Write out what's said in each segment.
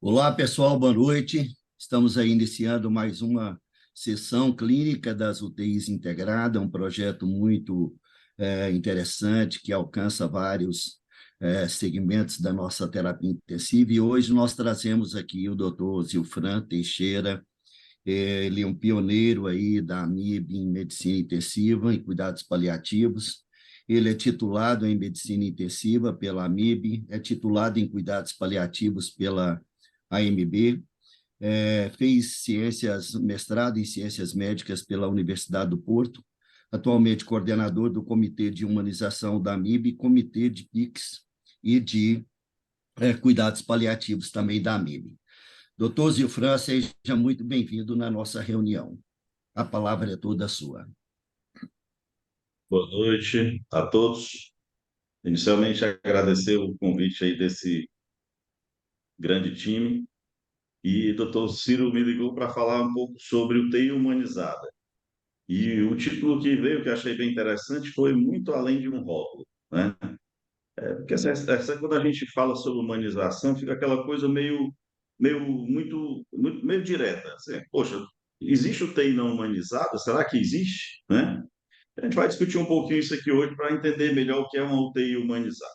Olá, pessoal, boa noite. Estamos aí iniciando mais uma sessão clínica das UTIs integrada, um projeto muito interessante que alcança vários segmentos da nossa terapia intensiva. E hoje nós trazemos aqui o Dr. Zilfran Teixeira. Ele é um pioneiro aí da AMIB em medicina intensiva e cuidados paliativos. Ele é titulado em medicina intensiva pela AMIB, é titulado em cuidados paliativos pela AMB, fez mestrado em ciências médicas pela Universidade do Porto, atualmente coordenador do Comitê de Humanização da AMIB, Comitê de PICS e de Cuidados Paliativos também da AMIB. Doutor Zilfran, seja muito bem-vindo na nossa reunião. A palavra é toda sua. Boa noite a todos. Inicialmente, agradecer o convite aí desse grande time. E o doutor Ciro me ligou para falar um pouco sobre o TI humanizada. E o título que veio, que eu achei bem interessante, foi Muito Além de um Rótulo, né? Porque quando a gente fala sobre humanização, fica aquela coisa meio direta. Assim, poxa, existe o TI não humanizado? Será que existe, né? A gente vai discutir um pouquinho isso aqui hoje para entender melhor o que é uma UTI humanizada.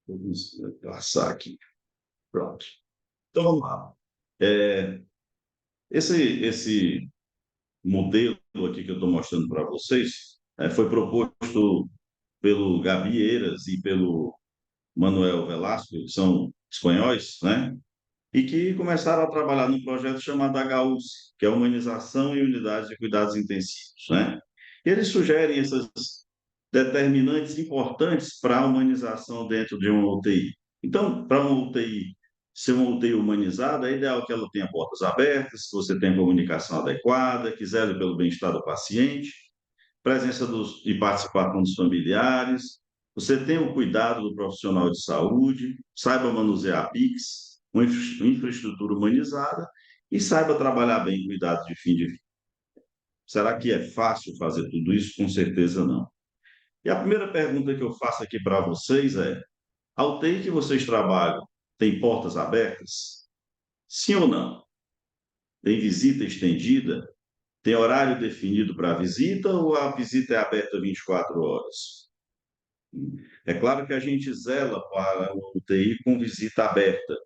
Vamos passar aqui. Pronto. Então vamos lá. É, esse modelo aqui que eu estou mostrando para vocês foi proposto pelo Gabi Eiras e pelo Manuel Velasco, que são espanhóis, né? E que começaram a trabalhar num projeto chamado HUS, que é Humanização e Unidades de Cuidados Intensivos, né? E eles sugerem essas determinantes importantes para a humanização dentro de uma UTI. Então, para uma UTI ser uma UTI humanizada, é ideal que ela tenha portas abertas, que você tenha comunicação adequada, que zele pelo bem-estar do paciente, presença e participação dos familiares, você tenha o cuidado do profissional de saúde, saiba manusear PICs, uma infraestrutura humanizada e saiba trabalhar bem em cuidados de fim de vida. Será que é fácil fazer tudo isso? Com certeza não. E a primeira pergunta que eu faço aqui para vocês é: a UTI que vocês trabalham tem portas abertas? Sim ou não? Tem visita estendida? Tem horário definido para a visita ou a visita é aberta 24 horas? É claro que a gente zela para uma UTI com visita aberta,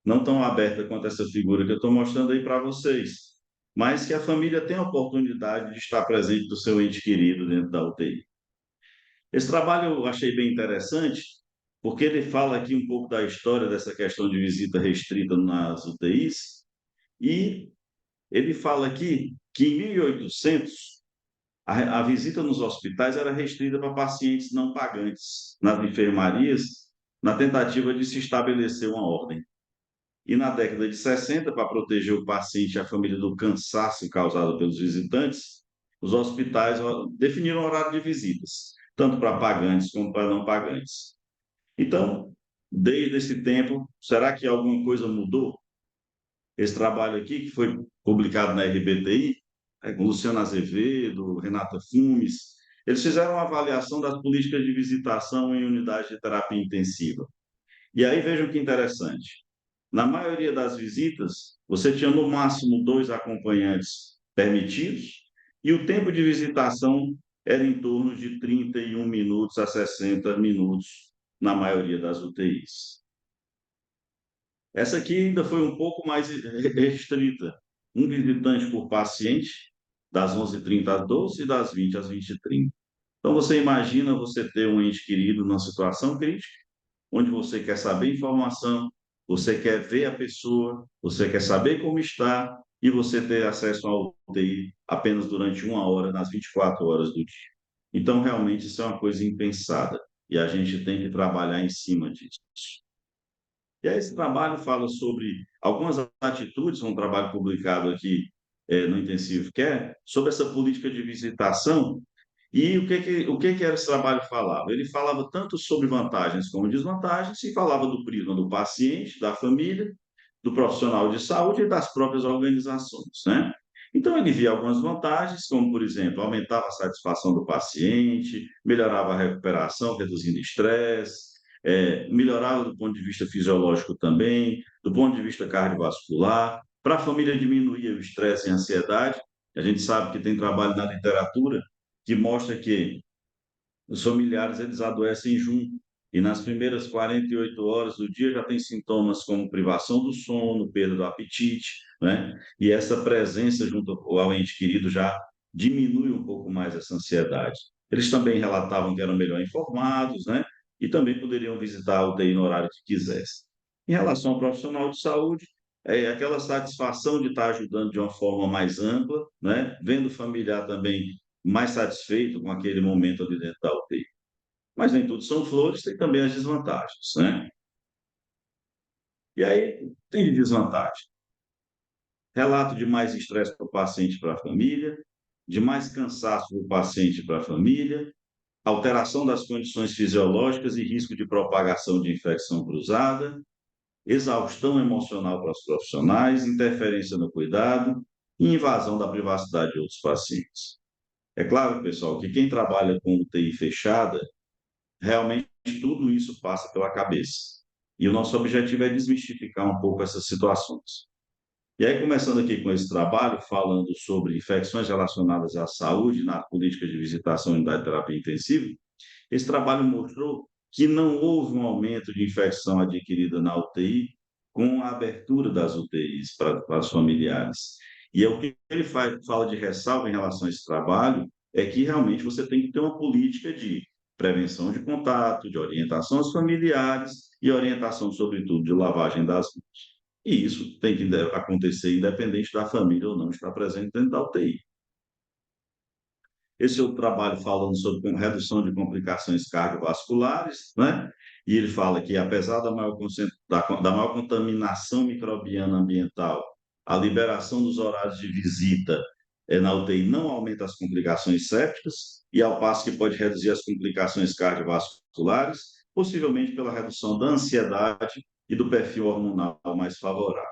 não tão aberta quanto essa figura que eu estou mostrando aí para vocês, mas que a família tem a oportunidade de estar presente do seu ente querido dentro da UTI. Esse trabalho eu achei bem interessante, porque ele fala aqui um pouco da história dessa questão de visita restrita nas UTIs, e ele fala aqui que em 1800 a visita nos hospitais era restrita para pacientes não pagantes, nas enfermarias, na tentativa de se estabelecer uma ordem. E na década de 60, para proteger o paciente e a família do cansaço causado pelos visitantes, os hospitais definiram o horário de visitas, tanto para pagantes como para não pagantes. Então, desde esse tempo, será que alguma coisa mudou? Esse trabalho aqui, que foi publicado na RBTI, com Luciano Azevedo, Renata Fumes, eles fizeram uma avaliação das políticas de visitação em unidade de terapia intensiva. E aí vejam que interessante. Na maioria das visitas, você tinha no máximo 2 acompanhantes permitidos, e o tempo de visitação era em torno de 31 minutos a 60 minutos na maioria das UTIs. Essa aqui ainda foi um pouco mais restrita. Um visitante por paciente, das 11h30 às 12 e das 20 às 20h30. Então, você imagina você ter um ente querido numa situação crítica, onde você quer saber informação, você quer ver a pessoa, você quer saber como está, e você ter acesso ao UTI apenas durante 1 hora nas 24 horas do dia. Então, realmente, isso é uma coisa impensada, e a gente tem que trabalhar em cima disso. E aí esse trabalho fala sobre algumas atitudes, um trabalho publicado aqui no Intensive Care, sobre essa política de visitação. E o que era esse trabalho falava? Ele falava tanto sobre vantagens como desvantagens, e falava do prisma do paciente, da família, do profissional de saúde e das próprias organizações, né? Então, ele via algumas vantagens, como, por exemplo, aumentava a satisfação do paciente, melhorava a recuperação, reduzindo estresse, melhorava do ponto de vista fisiológico também, do ponto de vista cardiovascular. Para a família, diminuía o estresse e a ansiedade. A gente sabe que tem trabalho na literatura que mostra que os familiares eles adoecem junto e nas primeiras 48 horas do dia já tem sintomas como privação do sono, perda do apetite, né? E essa presença junto ao ente querido já diminui um pouco mais essa ansiedade. Eles também relatavam que eram melhor informados, né? E também poderiam visitar a UTI no horário que quisessem. Em relação ao profissional de saúde, é aquela satisfação de estar ajudando de uma forma mais ampla, né? Vendo o familiar também mais satisfeito com aquele momento ali dentro da UTI. Mas nem tudo são flores, tem também as desvantagens, né? E aí tem de desvantagem. Relato de mais estresse para o paciente e para a família, de mais cansaço para o paciente e para a família, alteração das condições fisiológicas e risco de propagação de infecção cruzada, exaustão emocional para os profissionais, interferência no cuidado e invasão da privacidade de outros pacientes. É claro, pessoal, que quem trabalha com UTI fechada realmente tudo isso passa pela cabeça. E o nosso objetivo é desmistificar um pouco essas situações. E aí, começando aqui com esse trabalho, falando sobre infecções relacionadas à saúde na política de visitação em unidade de terapia intensiva, esse trabalho mostrou que não houve um aumento de infecção adquirida na UTI com a abertura das UTIs para os familiares. E é o que ele fala de ressalva em relação a esse trabalho, é que realmente você tem que ter uma política de prevenção de contato, de orientação aos familiares e orientação, sobretudo, de lavagem das mãos. E isso tem que acontecer independente da família ou não estar presente dentro da UTI. Esse outro trabalho falando sobre redução de complicações cardiovasculares, né? E ele fala que, apesar da maior contaminação microbiana ambiental, a liberação dos horários de visita na UTI não aumenta as complicações sépticas, e ao passo que pode reduzir as complicações cardiovasculares, possivelmente pela redução da ansiedade e do perfil hormonal mais favorável.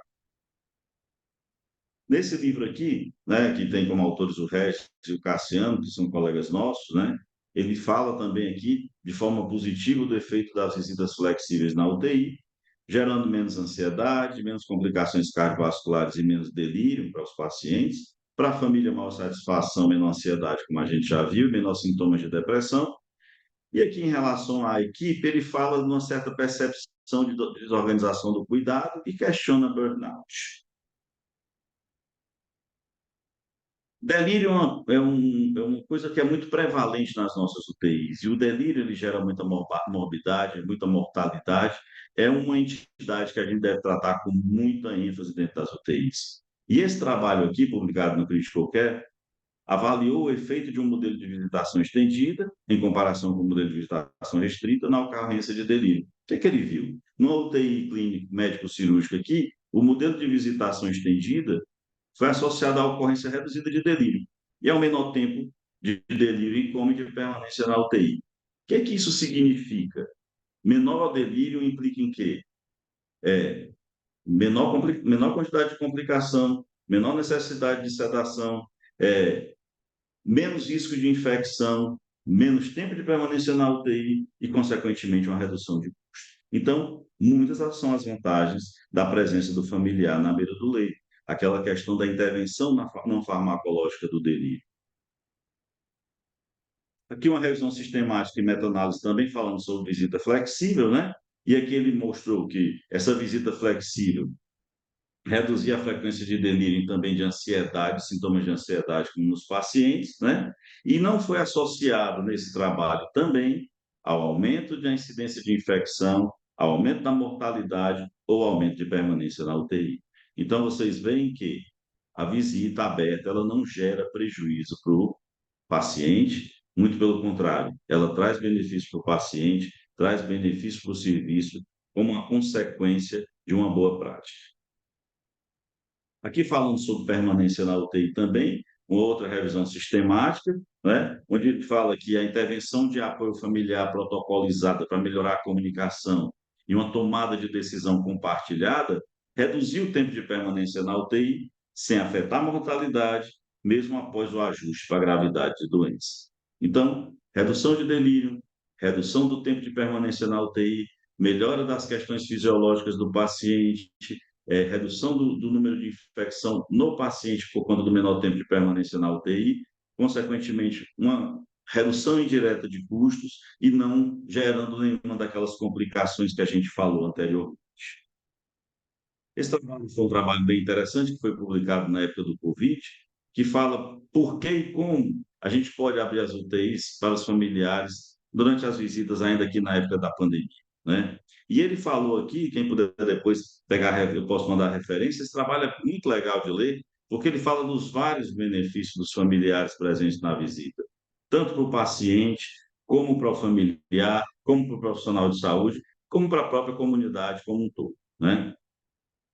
Nesse livro aqui, né, que tem como autores o Regis e o Cassiano, que são colegas nossos, né, ele fala também aqui, de forma positiva, do efeito das visitas flexíveis na UTI, gerando menos ansiedade, menos complicações cardiovasculares e menos delírio para os pacientes. Para a família, maior satisfação, menor ansiedade, como a gente já viu, menor sintomas de depressão. E aqui, em relação à equipe, ele fala de uma certa percepção de desorganização do cuidado e questiona burnout. Delírio é uma coisa que é muito prevalente nas nossas UTIs, e o delírio ele gera muita morbidade, muita mortalidade. É uma entidade que a gente deve tratar com muita ênfase dentro das UTIs. E esse trabalho aqui, publicado no Critical Care, avaliou o efeito de um modelo de visitação estendida, em comparação com o modelo de visitação restrita, na ocorrência de delírio. O que ele viu? No UTI clínico médico-cirúrgico aqui, o modelo de visitação estendida foi associada à ocorrência reduzida de delírio e ao menor tempo de delírio e coma de permanência na UTI. O que isso significa? Menor delírio implica em quê? Menor quantidade de complicação, menor necessidade de sedação, menos risco de infecção, menos tempo de permanência na UTI e, consequentemente, uma redução de custo. Então, muitas são as vantagens da presença do familiar na beira do leito. Aquela questão da intervenção não farmacológica do delírio. Aqui uma revisão sistemática e meta-análise também falando sobre visita flexível, né? E aqui ele mostrou que essa visita flexível reduzia a frequência de delírio e também de ansiedade, sintomas de ansiedade como nos pacientes, né? E não foi associado nesse trabalho também ao aumento da incidência de infecção, ao aumento da mortalidade ou aumento de permanência na UTI. Então, vocês veem que a visita aberta ela não gera prejuízo para o paciente, muito pelo contrário, ela traz benefício para o paciente, traz benefício para o serviço, como uma consequência de uma boa prática. Aqui falando sobre permanência na UTI também, uma outra revisão sistemática, né, onde ele fala que a intervenção de apoio familiar protocolizada para melhorar a comunicação e uma tomada de decisão compartilhada reduziu o tempo de permanência na UTI sem afetar a mortalidade, mesmo após o ajuste para a gravidade de doença. Então, redução de delírio, redução do tempo de permanência na UTI, melhora das questões fisiológicas do paciente, redução do número de infecção no paciente por conta do menor tempo de permanência na UTI, consequentemente, uma redução indireta de custos e não gerando nenhuma daquelas complicações que a gente falou anteriormente. Esse trabalho foi um trabalho bem interessante, que foi publicado na época do Covid, que fala por que e como a gente pode abrir as UTIs para os familiares durante as visitas, ainda aqui na época da pandemia, né? E ele falou aqui, quem puder depois pegar, eu posso mandar referência, esse trabalho é muito legal de ler, porque ele fala dos vários benefícios dos familiares presentes na visita, tanto para o paciente, como para o familiar, como para o profissional de saúde, como para a própria comunidade como um todo, né?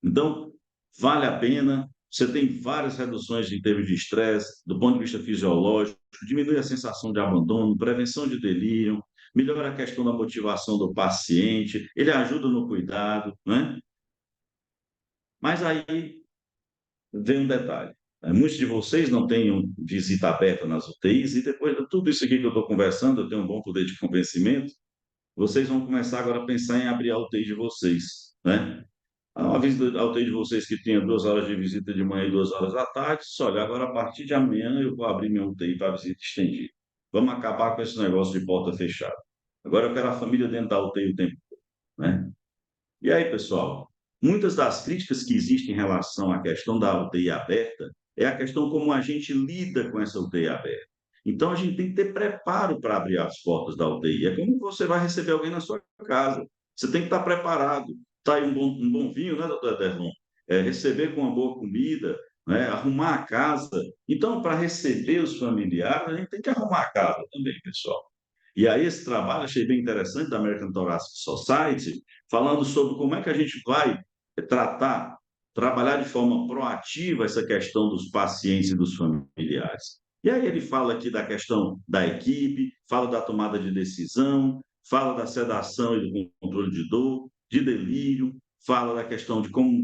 Então, vale a pena. Você tem várias reduções em termos de estresse, do ponto de vista fisiológico, diminui a sensação de abandono, prevenção de delírio, melhora a questão da motivação do paciente, ele ajuda no cuidado, né? Mas aí vem um detalhe. Muitos de vocês não têm visita aberta nas UTIs e depois de tudo isso aqui que eu estou conversando, eu tenho um bom poder de convencimento, vocês vão começar agora a pensar em abrir a UTI de vocês, né? Uma visita ao UTI de vocês que tinha 2 horas de visita de manhã e 2 horas da tarde, só olha, agora a partir de amanhã eu vou abrir minha UTI para visita estendida. Vamos acabar com esse negócio de porta fechada. Agora eu quero a família dentro da UTI o tempo todo, né? E aí, pessoal, muitas das críticas que existem em relação à questão da UTI aberta é a questão como a gente lida com essa UTI aberta. Então, a gente tem que ter preparo para abrir as portas da UTI. É como você vai receber alguém na sua casa. Você tem que estar preparado. Está aí um bom vinho, né, doutor Ederlon? Receber com uma boa comida, né, arrumar a casa. Então, para receber os familiares, a gente tem que arrumar a casa também, pessoal. E aí, esse trabalho achei bem interessante da American Thoracic Society, falando sobre como é que a gente vai trabalhar de forma proativa essa questão dos pacientes e dos familiares. E aí ele fala aqui da questão da equipe, fala da tomada de decisão, fala da sedação e do controle de dor, de delírio, fala da questão de como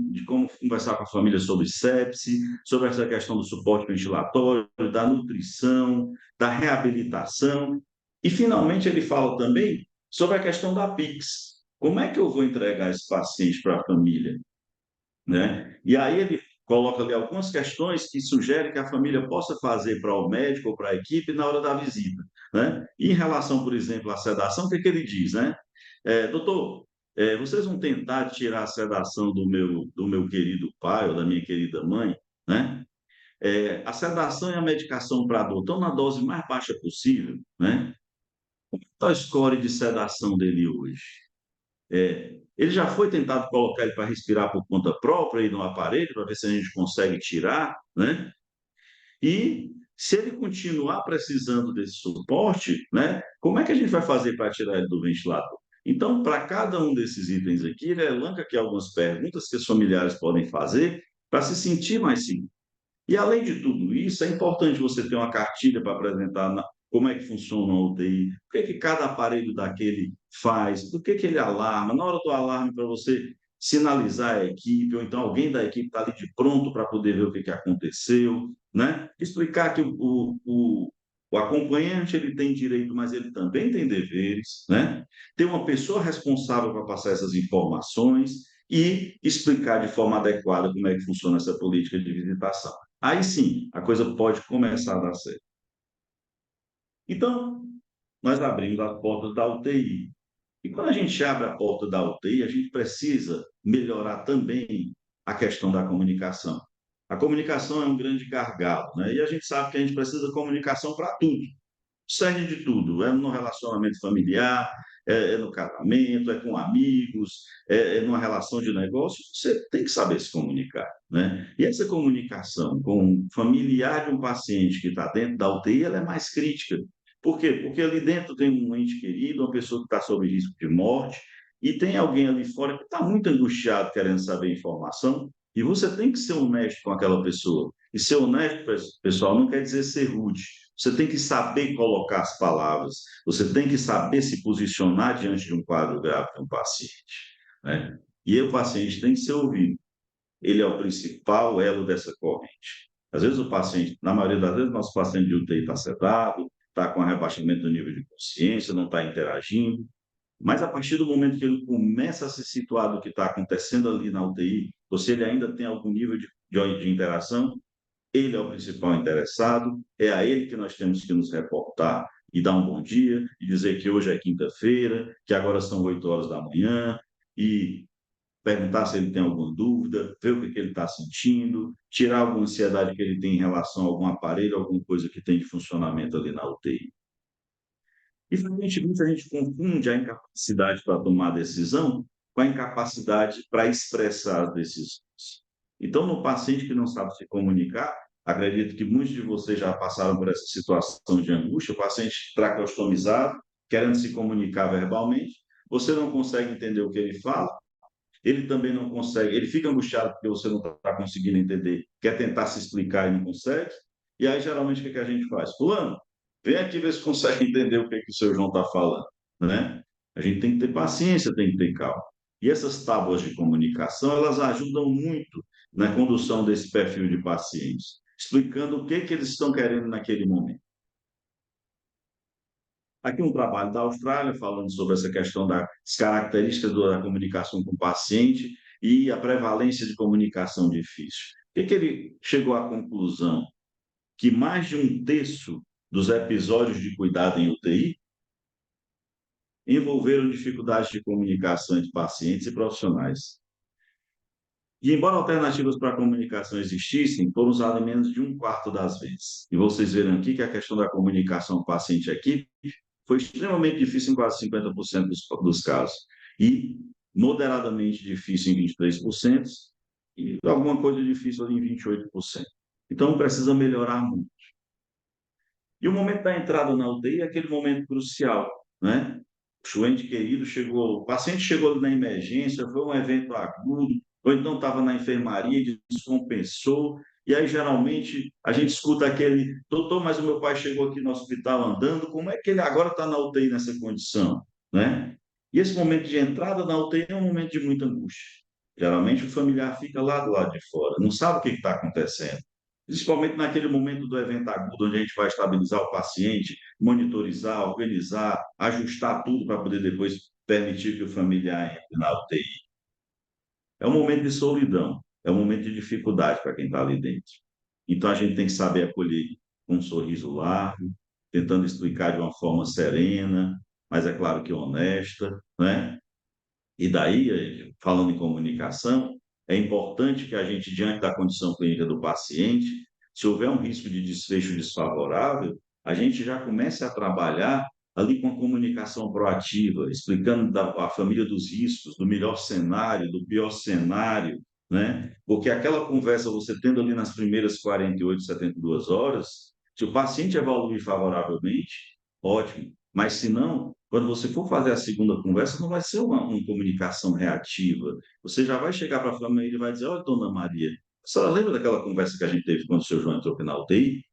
conversar com a família sobre sepse, sobre essa questão do suporte ventilatório, da nutrição, da reabilitação. E, finalmente, ele fala também sobre a questão da PIX. Como é que eu vou entregar esse paciente para a família, né? E aí ele coloca ali algumas questões que sugerem que a família possa fazer para o médico ou para a equipe na hora da visita, né? E em relação, por exemplo, à sedação, o que, é que ele diz, né? Doutor, vocês vão tentar tirar a sedação do meu querido pai ou da minha querida mãe, né? A sedação e a medicação para a dor estão na dose mais baixa possível, né? Qual a score de sedação dele hoje? Ele já foi tentado colocar ele para respirar por conta própria aí no aparelho, para ver se a gente consegue tirar, né? E se ele continuar precisando desse suporte, né? Como é que a gente vai fazer para tirar ele do ventilador? Então, para cada um desses itens aqui, ele elenca aqui algumas perguntas que os familiares podem fazer para se sentir mais seguro. E, além de tudo isso, é importante você ter uma cartilha para apresentar como é que funciona a UTI, o que, é que cada aparelho daquele faz, do que ele alarma, na hora do alarme para você sinalizar a equipe, ou então alguém da equipe está ali de pronto para poder ver o que aconteceu, né? Explicar que o acompanhante ele tem direito, mas ele também tem deveres, né? Ter uma pessoa responsável para passar essas informações e explicar de forma adequada como é que funciona essa política de visitação. Aí sim, a coisa pode começar a dar certo. Então, nós abrimos as portas da UTI. E quando a gente abre a porta da UTI, a gente precisa melhorar também a questão da comunicação. A comunicação é um grande gargalo, né? E a gente sabe que a gente precisa de comunicação para tudo. Serve de tudo, no relacionamento familiar, no casamento, com amigos, numa relação de negócio, você tem que saber se comunicar, né? E essa comunicação com um familiar de um paciente que está dentro da UTI, ela é mais crítica. Por quê? Porque ali dentro tem um ente querido, uma pessoa que está sob risco de morte, e tem alguém ali fora que está muito angustiado querendo saber informação, e você tem que ser honesto com aquela pessoa. E ser honesto, pessoal, não quer dizer ser rude. Você tem que saber colocar as palavras, você tem que saber se posicionar diante de um quadro grave de um paciente, né? E o paciente tem que ser ouvido. ele é o principal elo dessa corrente. Às vezes o paciente, na maioria das vezes, nosso paciente de UTI está sedado, está com rebaixamento do nível de consciência, não está interagindo, mas a partir do momento que ele começa a se situar do que está acontecendo ali na UTI, ou se ele ainda tem algum nível de interação, ele é o principal interessado, é a ele que nós temos que nos reportar e dar um bom dia, e dizer que hoje é quinta-feira, que agora são 8 horas da manhã, e perguntar se ele tem alguma dúvida, ver o que ele está sentindo, tirar alguma ansiedade que ele tem em relação a algum aparelho, alguma coisa que tem de funcionamento ali na UTI. E, frequentemente, a gente confunde a incapacidade para tomar decisão com a incapacidade para expressar as decisões. Então, no paciente que não sabe se comunicar, acredito que muitos de vocês já passaram por essa situação de angústia, o paciente traqueostomizado, querendo se comunicar verbalmente, você não consegue entender o que ele fala, ele também não consegue, ele fica angustiado porque você não está conseguindo entender, quer tentar se explicar e não consegue, e aí geralmente o que a gente faz? Fulano, vem aqui ver se consegue entender o que o seu João está falando, né? A gente tem que ter paciência, tem que ter calma. E essas tábuas de comunicação, elas ajudam muito na condução desse perfil de pacientes, explicando o que eles estão querendo naquele momento. Aqui um trabalho da Austrália falando sobre essa questão das características da comunicação com o paciente e a prevalência de comunicação difícil. O que ele chegou à conclusão? Que mais de um terço dos episódios de cuidado em UTI envolveram dificuldades de comunicação entre pacientes e profissionais. E, embora alternativas para a comunicação existissem, foram usadas em menos de um quarto das vezes. E vocês verão aqui que a questão da comunicação paciente-equipe foi extremamente difícil em quase 50% dos casos. E moderadamente difícil em 23%, e alguma coisa difícil ali em 28%. Então, precisa melhorar muito. E o momento da entrada na UTI é aquele momento crucial, né? O ente querido chegou, o paciente chegou na emergência, foi um evento agudo, ou então estava na enfermaria e descompensou, e aí geralmente a gente escuta aquele, doutor, mas o meu pai chegou aqui no hospital andando, como é que ele agora está na UTI nessa condição, né? E esse momento de entrada na UTI é um momento de muita angústia. Geralmente o familiar fica lá do lado de fora, não sabe o que está acontecendo. Principalmente naquele momento do evento agudo, onde a gente vai estabilizar o paciente, monitorizar, organizar, ajustar tudo para poder depois permitir que o familiar entre na UTI. É um momento de solidão, é um momento de dificuldade para quem está ali dentro. Então, a gente tem que saber acolher com um sorriso largo, tentando explicar de uma forma serena, mas é claro que honesta, né? E daí, falando em comunicação, é importante que a gente, diante da condição clínica do paciente, se houver um risco de desfecho desfavorável, a gente já comece a trabalhar ali com a comunicação proativa, explicando a família dos riscos, do melhor cenário, do pior cenário, né? Porque aquela conversa, você tendo ali nas primeiras 48, 72 horas, se o paciente evoluir favoravelmente, ótimo. Mas se não, quando você for fazer a segunda conversa, não vai ser uma comunicação reativa. Você já vai chegar para a família e vai dizer: olha, dona Maria, a senhora lembra daquela conversa que a gente teve quando o seu João entrou aqui na UTI?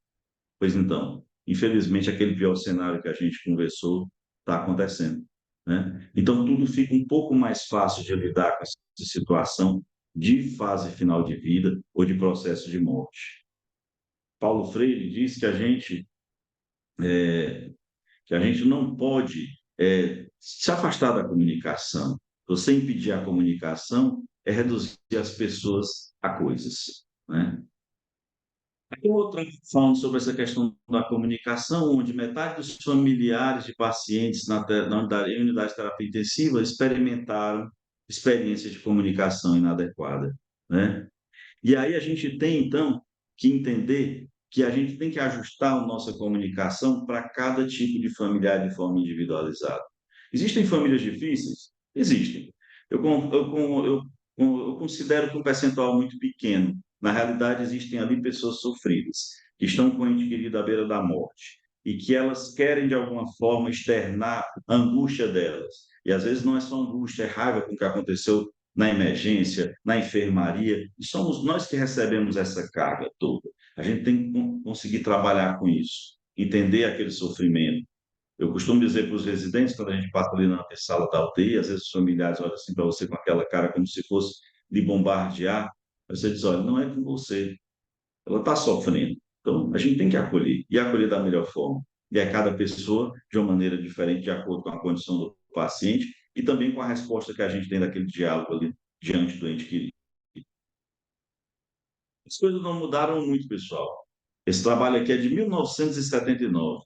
Pois então, infelizmente, aquele pior cenário que a gente conversou está acontecendo, né? Então, tudo fica um pouco mais fácil de lidar com essa situação de fase final de vida ou de processo de morte. Paulo Freire diz que a gente não pode se afastar da comunicação. Você impedir a comunicação é reduzir as pessoas a coisas, né? Aqui outra falando sobre essa questão da comunicação, onde metade dos familiares de pacientes na unidade de terapia intensiva experimentaram experiência de comunicação inadequada, né? E aí a gente tem, então, que entender que a gente tem que ajustar a nossa comunicação para cada tipo de familiar de forma individualizada. Existem famílias difíceis? Existem. Eu considero que um percentual muito pequeno. Na realidade, existem ali pessoas sofridas, que estão com o ente querido à beira da morte, e que elas querem, de alguma forma, externar a angústia delas. E às vezes não é só angústia, é raiva com o que aconteceu na emergência, na enfermaria, e somos nós que recebemos essa carga toda. A gente tem que conseguir trabalhar com isso, entender aquele sofrimento. Eu costumo dizer para os residentes, quando a gente passa ali na sala da UTI, às vezes os familiares olham assim para você com aquela cara como se fosse de bombardear, Aí você diz, olha, não é com você, ela está sofrendo. Então, a gente tem que acolher, e acolher da melhor forma. E é cada pessoa de uma maneira diferente, de acordo com a condição do paciente, e também com a resposta que a gente tem daquele diálogo ali diante do ente querido. As coisas não mudaram muito, pessoal. Esse trabalho aqui é de 1979,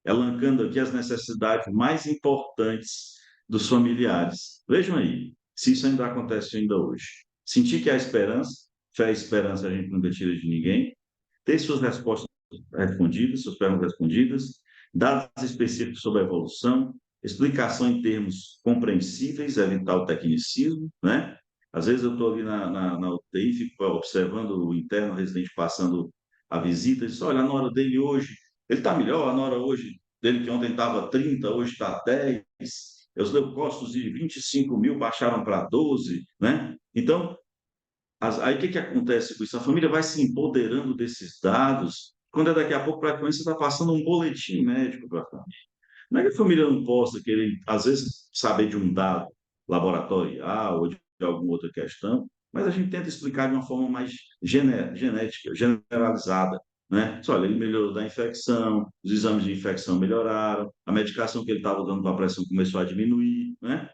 elencando aqui as necessidades mais importantes dos familiares. Vejam aí, se isso ainda acontece ainda hoje. Sentir que há esperança, fé e esperança a gente nunca tira de ninguém, ter suas respostas respondidas, suas perguntas respondidas, dados específicos sobre a evolução, explicação em termos compreensíveis, evitar o tecnicismo, né? Às vezes eu estou ali na UTI, fico observando o interno o residente passando a visita, e diz, olha, a nora dele hoje, ele está melhor, a nora hoje dele que ontem estava 30, hoje está 10, os leucócitos de 25 mil baixaram para 12, né? Então, aí o que acontece com isso? A família vai se empoderando desses dados, quando é daqui a pouco, praticamente, você está passando um boletim médico para a família. Não é que a família não possa querer, às vezes, saber de um dado laboratorial ou de alguma outra questão, mas a gente tenta explicar de uma forma mais genética, generalizada. Né? Olha, ele melhorou da infecção, os exames de infecção melhoraram, a medicação que ele estava dando para a pressão começou a diminuir, né?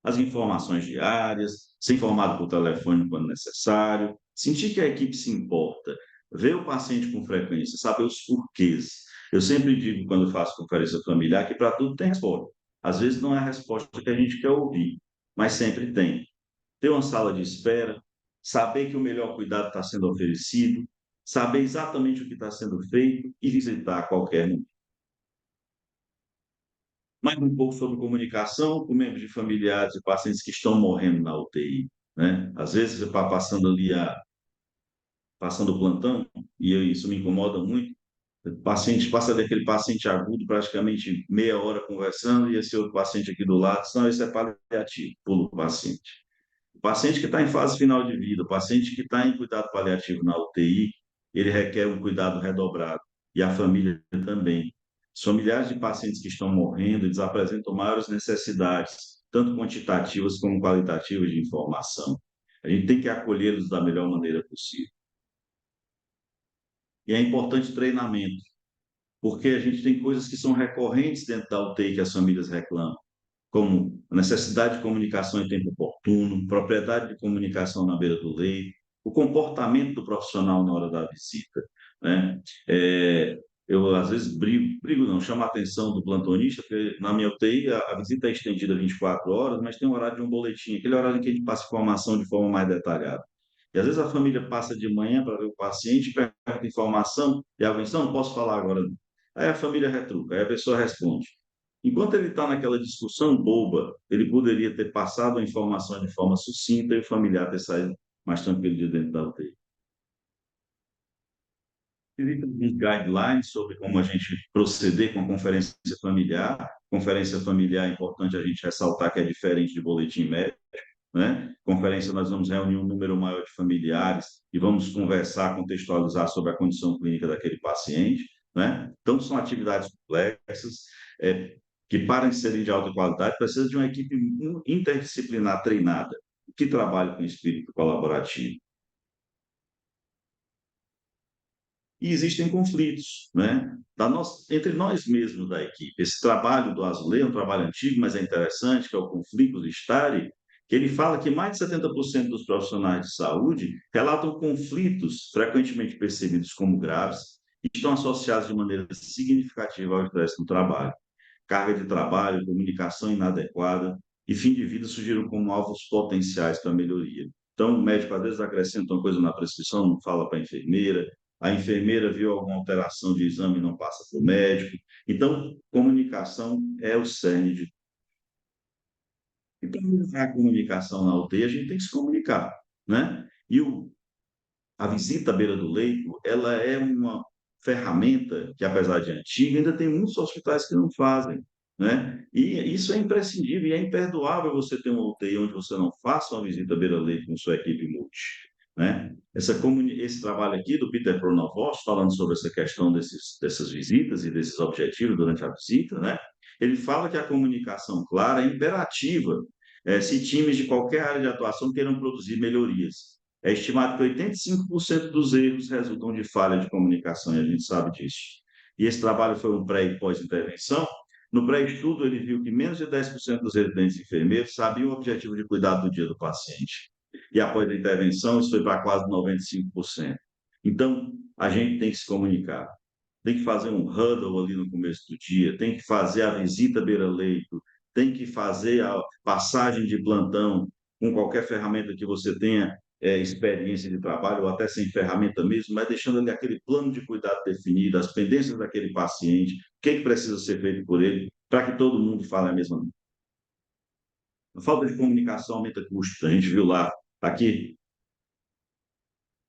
As informações diárias, ser informado por telefone quando necessário, sentir que a equipe se importa, ver o paciente com frequência, saber os porquês. Eu sempre digo, quando faço conferência familiar, que para tudo tem resposta. Às vezes não é a resposta que a gente quer ouvir, mas sempre tem. Ter uma sala de espera, saber que o melhor cuidado está sendo oferecido, saber exatamente o que está sendo feito e visitar a qualquer momento. Mais um pouco sobre comunicação com membros de familiares e pacientes que estão morrendo na UTI, né? Às vezes você está passando ali passando o plantão e isso me incomoda muito. O paciente passa daquele paciente agudo praticamente meia hora conversando e esse outro paciente aqui do lado, não, isso é paliativo, pula o paciente. O paciente que está em fase final de vida, o paciente que está em cuidado paliativo na UTI, ele requer um cuidado redobrado e a família também. Os familiares de pacientes que estão morrendo, eles apresentam maiores necessidades, tanto quantitativas como qualitativas de informação. A gente tem que acolhê-los da melhor maneira possível. E é importante treinamento, porque a gente tem coisas que são recorrentes dentro da UTI que as famílias reclamam, como a necessidade de comunicação em tempo oportuno, propriedade de comunicação na beira do leito, o comportamento do profissional na hora da visita, né? Eu, às vezes, brigo não, chamo a atenção do plantonista, porque na minha UTI a visita é estendida 24 horas, mas tem um horário de um boletim, aquele horário em que a gente passa informação de forma mais detalhada. E às vezes a família passa de manhã para ver o paciente, pergunta informação, e alguém diz, não posso falar agora não. Aí a família retruca, aí a pessoa responde. Enquanto ele está naquela discussão boba, ele poderia ter passado a informação de forma sucinta e o familiar ter saído mais tranquilo de dentro da UTI. Existem alguns guidelines sobre como a gente proceder com a conferência familiar. Conferência familiar é importante a gente ressaltar que é diferente de boletim médico, né? Conferência, nós vamos reunir um número maior de familiares e vamos conversar, contextualizar sobre a condição clínica daquele paciente, né? Então, são atividades complexas, que, para serem de alta qualidade, precisa de uma equipe interdisciplinar treinada, que trabalhe com espírito colaborativo. E existem conflitos, né? Entre nós mesmos da equipe. Esse trabalho do Azulejo é um trabalho antigo, mas é interessante, que é o conflito do Stari, que ele fala que mais de 70% dos profissionais de saúde relatam conflitos frequentemente percebidos como graves e estão associados de maneira significativa ao estresse no trabalho. Carga de trabalho, comunicação inadequada e fim de vida surgiram como alvos potenciais para melhoria. Então, o médico às vezes acrescenta uma coisa na prescrição, não fala para a enfermeira viu alguma alteração de exame e não passa para o médico. Então, comunicação é o cerne de. Então, a comunicação na UTI, a gente tem que se comunicar, né? E a visita à beira do leito, ela é uma ferramenta que, apesar de antiga, ainda tem muitos hospitais que não fazem, né? E isso é imprescindível e é imperdoável você ter uma UTI onde você não faça uma visita à beira do leito com sua equipe multi, né? Esse trabalho aqui do Peter Pronovost, falando sobre essa questão dessas visitas e desses objetivos durante a visita, né? Ele fala que a comunicação clara é imperativa, se times de qualquer área de atuação queiram produzir melhorias. É estimado que 85% dos erros resultam de falha de comunicação, e a gente sabe disso. E esse trabalho foi um pré e pós-intervenção. No pré-estudo, ele viu que menos de 10% dos residentes enfermeiros sabiam o objetivo de cuidado do dia do paciente. E após a intervenção, isso foi para quase 95%. Então, a gente tem que se comunicar, tem que fazer um huddle ali no começo do dia, tem que fazer a visita beira-leito, tem que fazer a passagem de plantão com qualquer ferramenta que você tenha experiência de trabalho, ou até sem ferramenta mesmo, mas deixando ali aquele plano de cuidado definido, as pendências daquele paciente, o que precisa ser feito por ele, para que todo mundo fale a mesma língua. A falta de comunicação aumenta custos. A gente viu lá, aqui,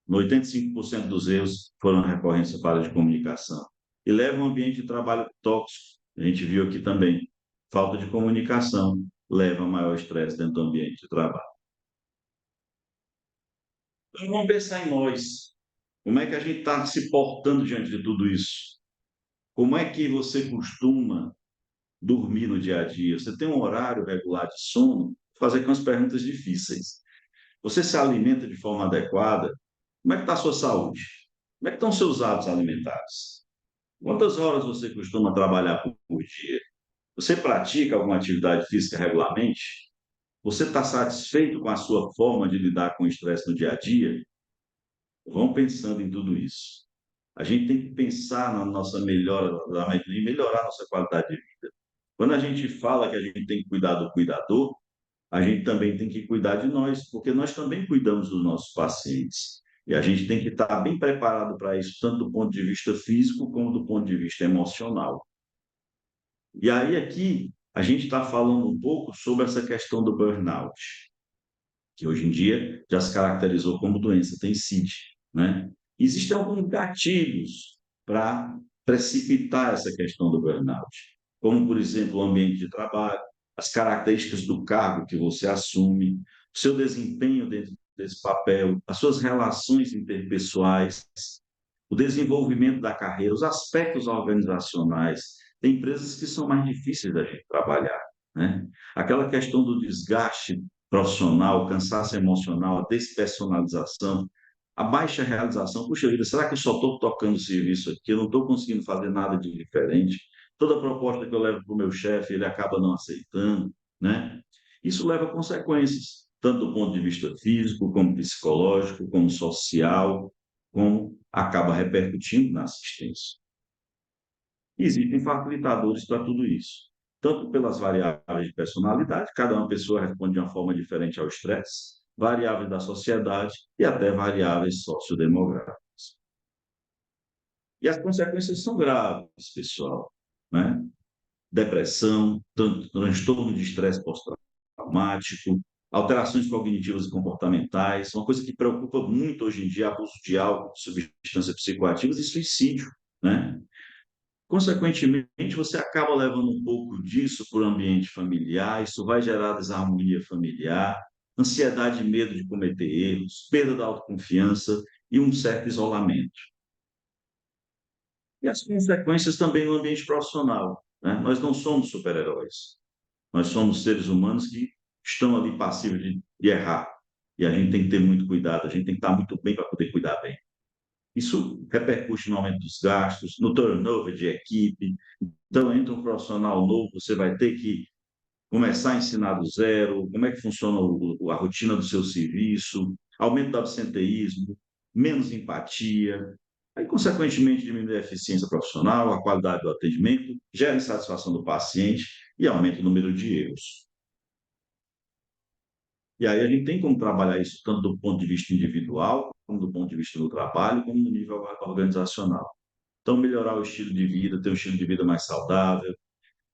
85% dos erros foram recorrência à falta de comunicação. E leva a um ambiente de trabalho tóxico. A gente viu aqui também. Falta de comunicação leva a maior estresse dentro do ambiente de trabalho. Então, vamos pensar em nós. Como é que a gente está se portando diante de tudo isso? Como é que você costuma dormir no dia a dia? Você tem um horário regular de sono? Vou fazer aqui umas perguntas difíceis. Você se alimenta de forma adequada? Como é que está a sua saúde? Como é que estão os seus hábitos alimentares? Quantas horas você costuma trabalhar por dia? Você pratica alguma atividade física regularmente? Você está satisfeito com a sua forma de lidar com o estresse no dia a dia? Vão pensando em tudo isso. A gente tem que pensar na nossa melhora, em melhorar a nossa qualidade de vida. Quando a gente fala que a gente tem que cuidar do cuidador, a gente também tem que cuidar de nós, porque nós também cuidamos dos nossos pacientes. E a gente tem que estar bem preparado para isso, tanto do ponto de vista físico como do ponto de vista emocional. E aí, aqui, a gente está falando um pouco sobre essa questão do burnout, que hoje em dia já se caracterizou como doença, tem CID, né? Existem alguns gatilhos para precipitar essa questão do burnout, como, por exemplo, o ambiente de trabalho, as características do cargo que você assume, o seu desempenho dentro desse papel, as suas relações interpessoais, o desenvolvimento da carreira, os aspectos organizacionais. Tem empresas que são mais difíceis da gente trabalhar, né? Aquela questão do desgaste profissional, o cansaço emocional, a despersonalização, a baixa realização. Puxa vida, será que eu só estou tocando serviço aqui? Eu não estou conseguindo fazer nada de diferente. Toda proposta que eu levo para o meu chefe, ele acaba não aceitando, né? Isso leva a consequências, tanto do ponto de vista físico, como psicológico, como social, como acaba repercutindo na assistência. Existem facilitadores para tudo isso, tanto pelas variáveis de personalidade, cada uma pessoa responde de uma forma diferente ao estresse, variáveis da sociedade e até variáveis sociodemográficas. E as consequências são graves, pessoal, né? Depressão, transtorno de estresse pós-traumático, alterações cognitivas e comportamentais, uma coisa que preocupa muito hoje em dia, abuso de álcool, substâncias psicoativas e suicídio, né? Consequentemente, você acaba levando um pouco disso para o ambiente familiar, isso vai gerar desarmonia familiar, ansiedade e medo de cometer erros, perda da autoconfiança e um certo isolamento. E as consequências também no ambiente profissional, né? Nós não somos super-heróis, nós somos seres humanos que estão ali passíveis de errar, e a gente tem que ter muito cuidado, a gente tem que estar muito bem para poder cuidar bem. Isso repercute no aumento dos gastos, no turnover de equipe. Então, entra um profissional novo, você vai ter que começar a ensinar do zero, como é que funciona a rotina do seu serviço, aumento do absenteísmo, menos empatia, aí, consequentemente, diminui a eficiência profissional, a qualidade do atendimento, gera insatisfação do paciente e aumenta o número de erros. E aí a gente tem como trabalhar isso tanto do ponto de vista individual, como do ponto de vista do trabalho, como no nível organizacional. Então, melhorar o estilo de vida, ter um estilo de vida mais saudável,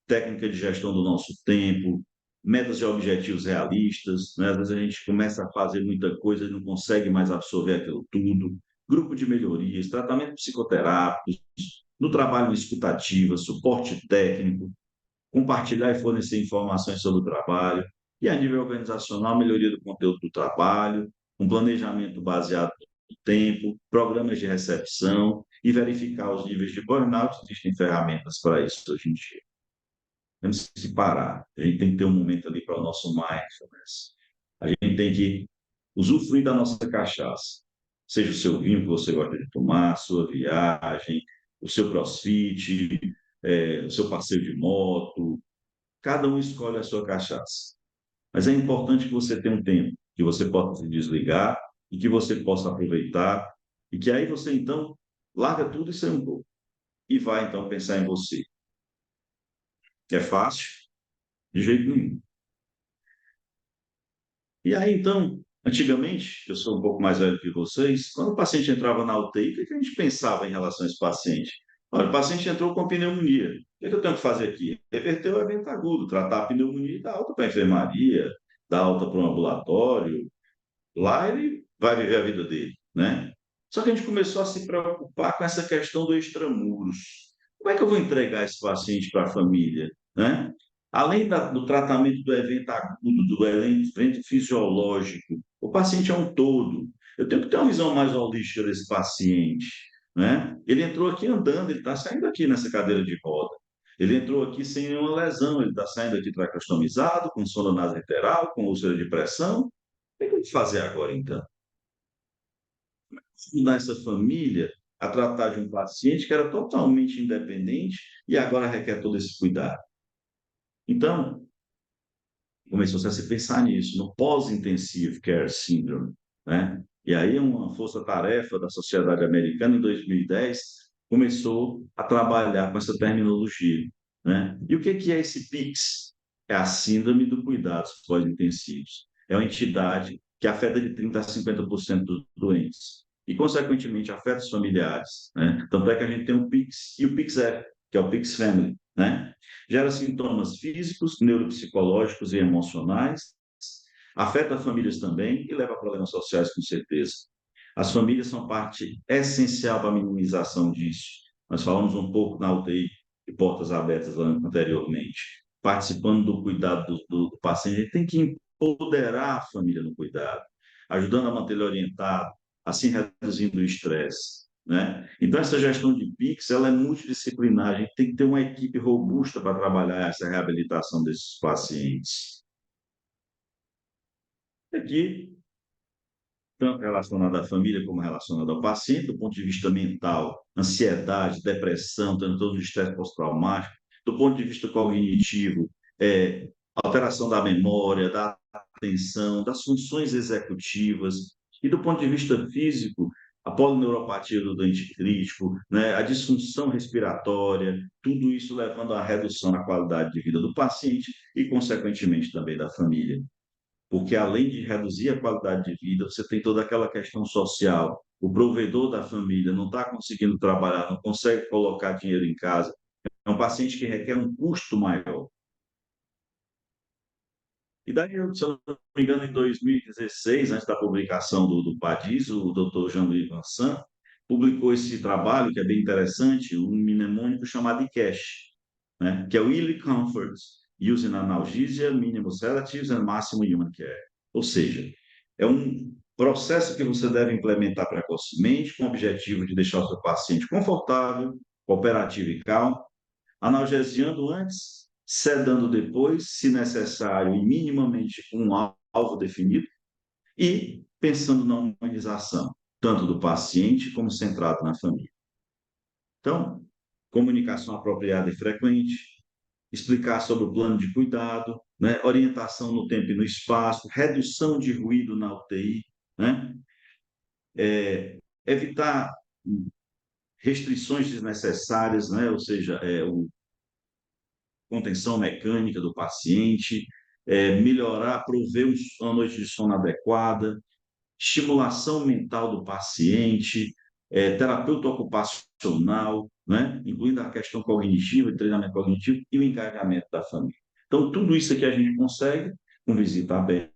técnica de gestão do nosso tempo, metas e objetivos realistas, né? Às vezes a gente começa a fazer muita coisa e não consegue mais absorver aquilo tudo. Grupo de melhorias, tratamento psicoterápico, no trabalho escutativa, suporte técnico, compartilhar e fornecer informações sobre o trabalho, e a nível organizacional, melhoria do conteúdo do trabalho, um planejamento baseado no tempo, programas de recepção e verificar os níveis de burnout. Existem ferramentas para isso hoje em dia. Temos que se parar, a gente tem que ter um momento ali para o nosso mindfulness. A gente tem que usufruir da nossa cachaça. Seja o seu vinho que você gosta de tomar, a sua viagem, o seu crossfit, o seu passeio de moto, cada um escolhe a sua cachaça. Mas é importante que você tenha um tempo, que você possa se desligar e que você possa aproveitar, e que aí você, então, larga tudo e sai um pouco. E vai, então, pensar em você. É fácil? De jeito nenhum. E aí, então, antigamente, eu sou um pouco mais velho que vocês, quando o paciente entrava na UTI, o que a gente pensava em relação a esse paciente? Olha, o paciente entrou com pneumonia. O que eu tenho que fazer aqui? Reverter o evento agudo, tratar a pneumonia e dar alta para a enfermaria, dar alta para um ambulatório. Lá ele vai viver a vida dele, né? Só que a gente começou a se preocupar com essa questão do extramuros. Como é que eu vou entregar esse paciente para a família, né? Além do tratamento do evento agudo, do evento fisiológico, o paciente é um todo. Eu tenho que ter uma visão mais holística desse paciente, né? Ele entrou aqui andando, ele está saindo aqui nessa cadeira de roda. Ele entrou aqui sem nenhuma lesão, ele está saindo aqui tracostomizado, com sonda nasolateral, com úlcera de pressão. O que é que eu vou fazer agora, então? Ajudar essa família a tratar de um paciente que era totalmente independente e agora requer todo esse cuidado. Então, começou -se a se pensar nisso, no pós-intensive care syndrome, né? E aí uma força-tarefa da Sociedade Americana, em 2010, começou a trabalhar com essa terminologia, né? E o que é esse PICS? É a Síndrome do Cuidados Pós-Intensivos. É uma entidade que afeta de 30% a 50% dos doentes e, consequentemente, afeta os familiares, né? Tanto é que a gente tem o PICS e o PICS-F, que é o PICS Family, né? Gera sintomas físicos, neuropsicológicos e emocionais, afeta famílias também e leva a problemas sociais, com certeza. As famílias são parte essencial para a minimização disso. Nós falamos um pouco na UTI de portas abertas lá anteriormente. Participando do cuidado do paciente, ele tem que empoderar a família no cuidado, ajudando a manter ele orientado, assim reduzindo o estresse, né? Então, essa gestão de PIX, ela é multidisciplinar, a gente tem que ter uma equipe robusta para trabalhar essa reabilitação desses pacientes. Aqui, tanto relacionado à família como relacionado ao paciente, do ponto de vista mental, ansiedade, depressão, transtorno de estresse pós-traumático, do ponto de vista cognitivo, alteração da memória, da atenção, das funções executivas, e do ponto de vista físico, a polineuropatia do doente crítico, né, a disfunção respiratória, tudo isso levando à redução da qualidade de vida do paciente e, consequentemente, também da família. Porque, além de reduzir a qualidade de vida, você tem toda aquela questão social. O provedor da família não está conseguindo trabalhar, não consegue colocar dinheiro em casa. É um paciente que requer um custo maior. E daí, se eu não me engano, em 2016, antes da publicação do PADIS, o Dr. Jean-Louis Vincent publicou esse trabalho, que é bem interessante, um mnemônico chamado ICASH, né? Que é o Early Comfort, Using Analgesia, Minimal Sedatives and Maximum Human Care. Ou seja, é um processo que você deve implementar precocemente, com o objetivo de deixar o seu paciente confortável, cooperativo e calmo, analgesiando antes, sedando depois, se necessário, e minimamente com um alvo definido, e pensando na humanização, tanto do paciente como centrado na família. Então, comunicação apropriada e frequente, explicar sobre o plano de cuidado, né? Orientação no tempo e no espaço, redução de ruído na UTI, né? Evitar restrições desnecessárias, né? Ou seja, contenção mecânica do paciente, melhorar, prover uma noite de sono adequada, estimulação mental do paciente, terapeuta ocupacional, né? Incluindo a questão cognitiva, treinamento cognitivo e o engajamento da família. Então, tudo isso aqui a gente consegue com visita aberta,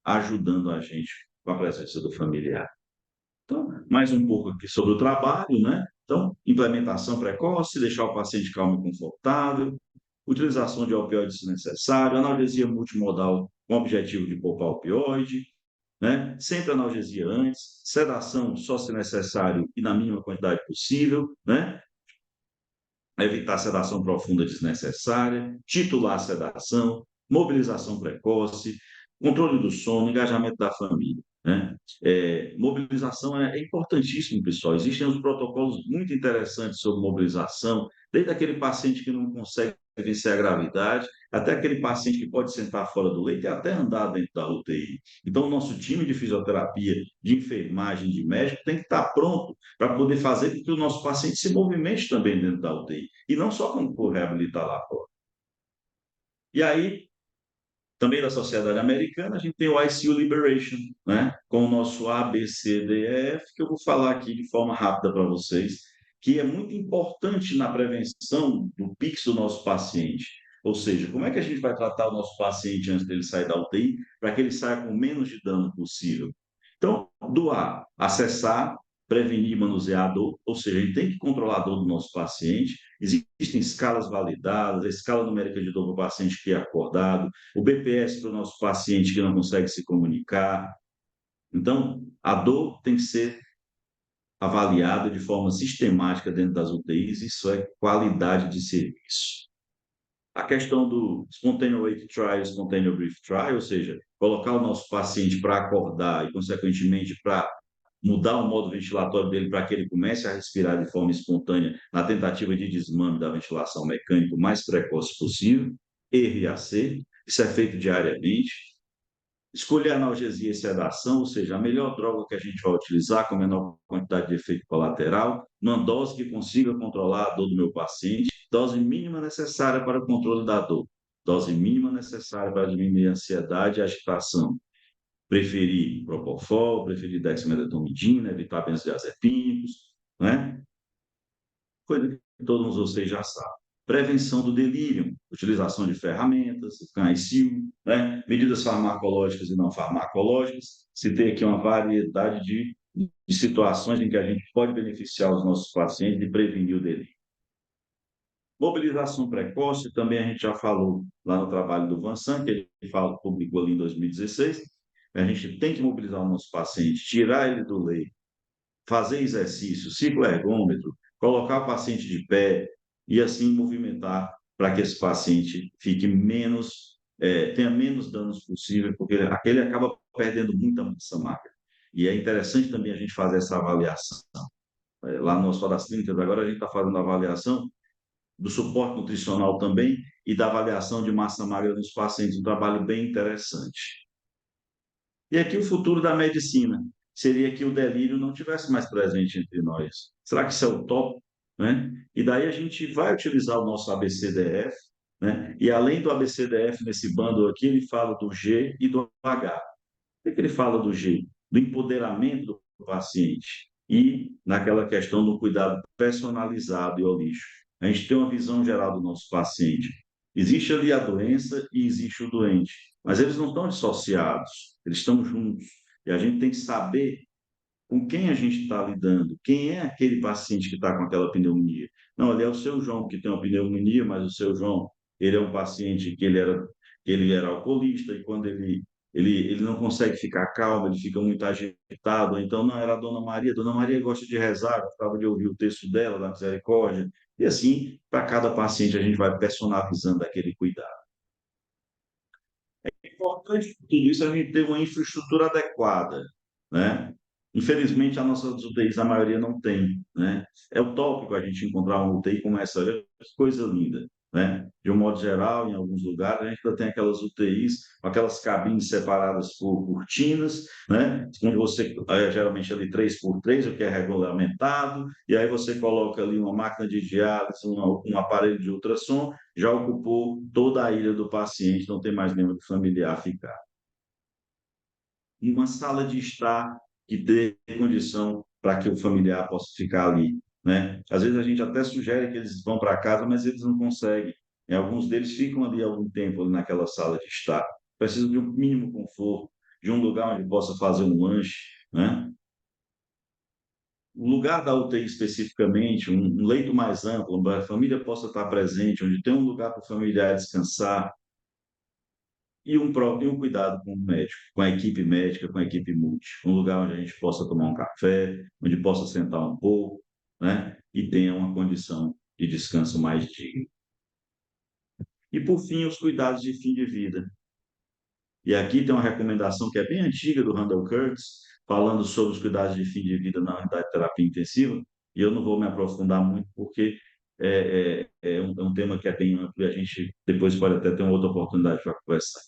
ajudando a gente com a presença do familiar. Então, mais um pouco aqui sobre o trabalho, né? Então, implementação precoce, deixar o paciente calmo e confortável, utilização de opioides se necessário, analgesia multimodal com o objetivo de poupar opioide, né? Sempre analgesia antes, sedação só se necessário e na mínima quantidade possível, né? Evitar sedação profunda desnecessária, titular sedação, mobilização precoce, controle do sono, engajamento da família, né? Mobilização é importantíssimo, pessoal. Existem uns protocolos muito interessantes sobre mobilização, desde aquele paciente que não consegue vencer a gravidade, até aquele paciente que pode sentar fora do leito e até andar dentro da UTI. Então, o nosso time de fisioterapia, de enfermagem, de médico, tem que estar pronto para poder fazer com que o nosso paciente se movimente também dentro da UTI, e não só quando for reabilitar lá fora. E aí, também da Sociedade Americana, a gente tem o ICU Liberation, né? Com o nosso A, B, C, D, E, F, que eu vou falar aqui de forma rápida para vocês, que é muito importante na prevenção do PIX do nosso paciente. Ou seja, como é que a gente vai tratar o nosso paciente antes dele sair da UTI, para que ele saia com menos de dano possível? Então, do A, acessar, prevenir e manusear a dor, ou seja, a gente tem que controlar a dor do nosso paciente. Existem escalas validadas, a escala numérica de dor para o paciente que é acordado, o BPS para o nosso paciente que não consegue se comunicar. Então, a dor tem que ser avaliada de forma sistemática dentro das UTIs, isso é qualidade de serviço. A questão do Spontaneous Wake Trial, Spontaneous Brief Trial, ou seja, colocar o nosso paciente para acordar e, consequentemente, para mudar o modo ventilatório dele para que ele comece a respirar de forma espontânea na tentativa de desmame da ventilação mecânica o mais precoce possível, erro e acerto, isso é feito diariamente. Escolher analgesia e sedação, ou seja, a melhor droga que a gente vai utilizar com a menor quantidade de efeito colateral, numa dose que consiga controlar a dor do meu paciente, dose mínima necessária para o controle da dor, dose mínima necessária para diminuir a ansiedade e a agitação. Preferir propofol, preferir dexmedetomidina, evitar benzodiazepínicos, né? Coisa que todos vocês já sabem. Prevenção do delírio, utilização de ferramentas, CAN-ICU, né? Medidas farmacológicas e não farmacológicas. Citei aqui uma variedade de situações em que a gente pode beneficiar os nossos pacientes e prevenir o delírio. Mobilização precoce, também a gente já falou lá no trabalho do Vansan, que ele publicou ali em 2016. A gente tem que mobilizar o nosso paciente, tirar ele do leito, fazer exercício, ciclo ergômetro, colocar o paciente de pé e assim movimentar para que esse paciente fique menos, tenha menos danos possível, porque aquele acaba perdendo muita massa magra. E é interessante também a gente fazer essa avaliação. Lá no Hospital das Clínicas, agora a gente está fazendo a avaliação do suporte nutricional também e da avaliação de massa magra nos pacientes, um trabalho bem interessante. E aqui o futuro da medicina seria que o delírio não tivesse mais presente entre nós. Será que isso é o top? Né? E daí a gente vai utilizar o nosso ABCDF, né? E além do ABCDF nesse bando aqui, ele fala do G e do H. O que ele fala do G? Do empoderamento do paciente e naquela questão do cuidado personalizado e holístico. A gente tem uma visão geral do nosso paciente. Existe ali a doença e existe o doente, mas eles não estão dissociados, eles estão juntos. E a gente tem que saber com quem a gente está lidando, quem é aquele paciente que está com aquela pneumonia. Não, ali é o seu João que tem uma pneumonia, mas o seu João, ele é um paciente que ele era alcoolista e quando ele não consegue ficar calmo, ele fica muito agitado. Então, não, era a Dona Maria gosta de rezar, gostava de ouvir o texto dela, da misericórdia. E assim, para cada paciente, a gente vai personalizando aquele cuidado. É importante tudo isso a gente ter uma infraestrutura adequada, né? Infelizmente, as nossas UTIs, a maioria não tem, né? É utópico a gente encontrar uma UTI como essa, olha que coisa linda, né? De um modo geral, em alguns lugares, a gente ainda tem aquelas UTIs, com aquelas cabines separadas por cortinas, né? Onde você, geralmente, ali 3x3, o que é regulamentado, e aí você coloca ali uma máquina de diálise, um aparelho de ultrassom, já ocupou toda a ilha do paciente, não tem mais nenhum familiar ficar. Uma sala de estar que dê condição para que o familiar possa ficar ali, né? Às vezes a gente até sugere que eles vão para casa, mas eles não conseguem. Alguns deles ficam ali algum tempo ali naquela sala de estar. Precisam de um mínimo conforto, de um lugar onde possa fazer um lanche, né? O lugar da UTI especificamente, um leito mais amplo, onde a família possa estar presente, onde tem um lugar para o familiar descansar, e um cuidado com o médico, com a equipe médica, com a equipe multi. Um lugar onde a gente possa tomar um café, onde possa sentar um pouco, né? E tenha uma condição de descanso mais digna. E, por fim, os cuidados de fim de vida. E aqui tem uma recomendação que é bem antiga do Randall Curtis, falando sobre os cuidados de fim de vida na unidade de terapia intensiva, e eu não vou me aprofundar muito, porque é um tema que é bem amplo e a gente depois pode até ter uma outra oportunidade para conversar.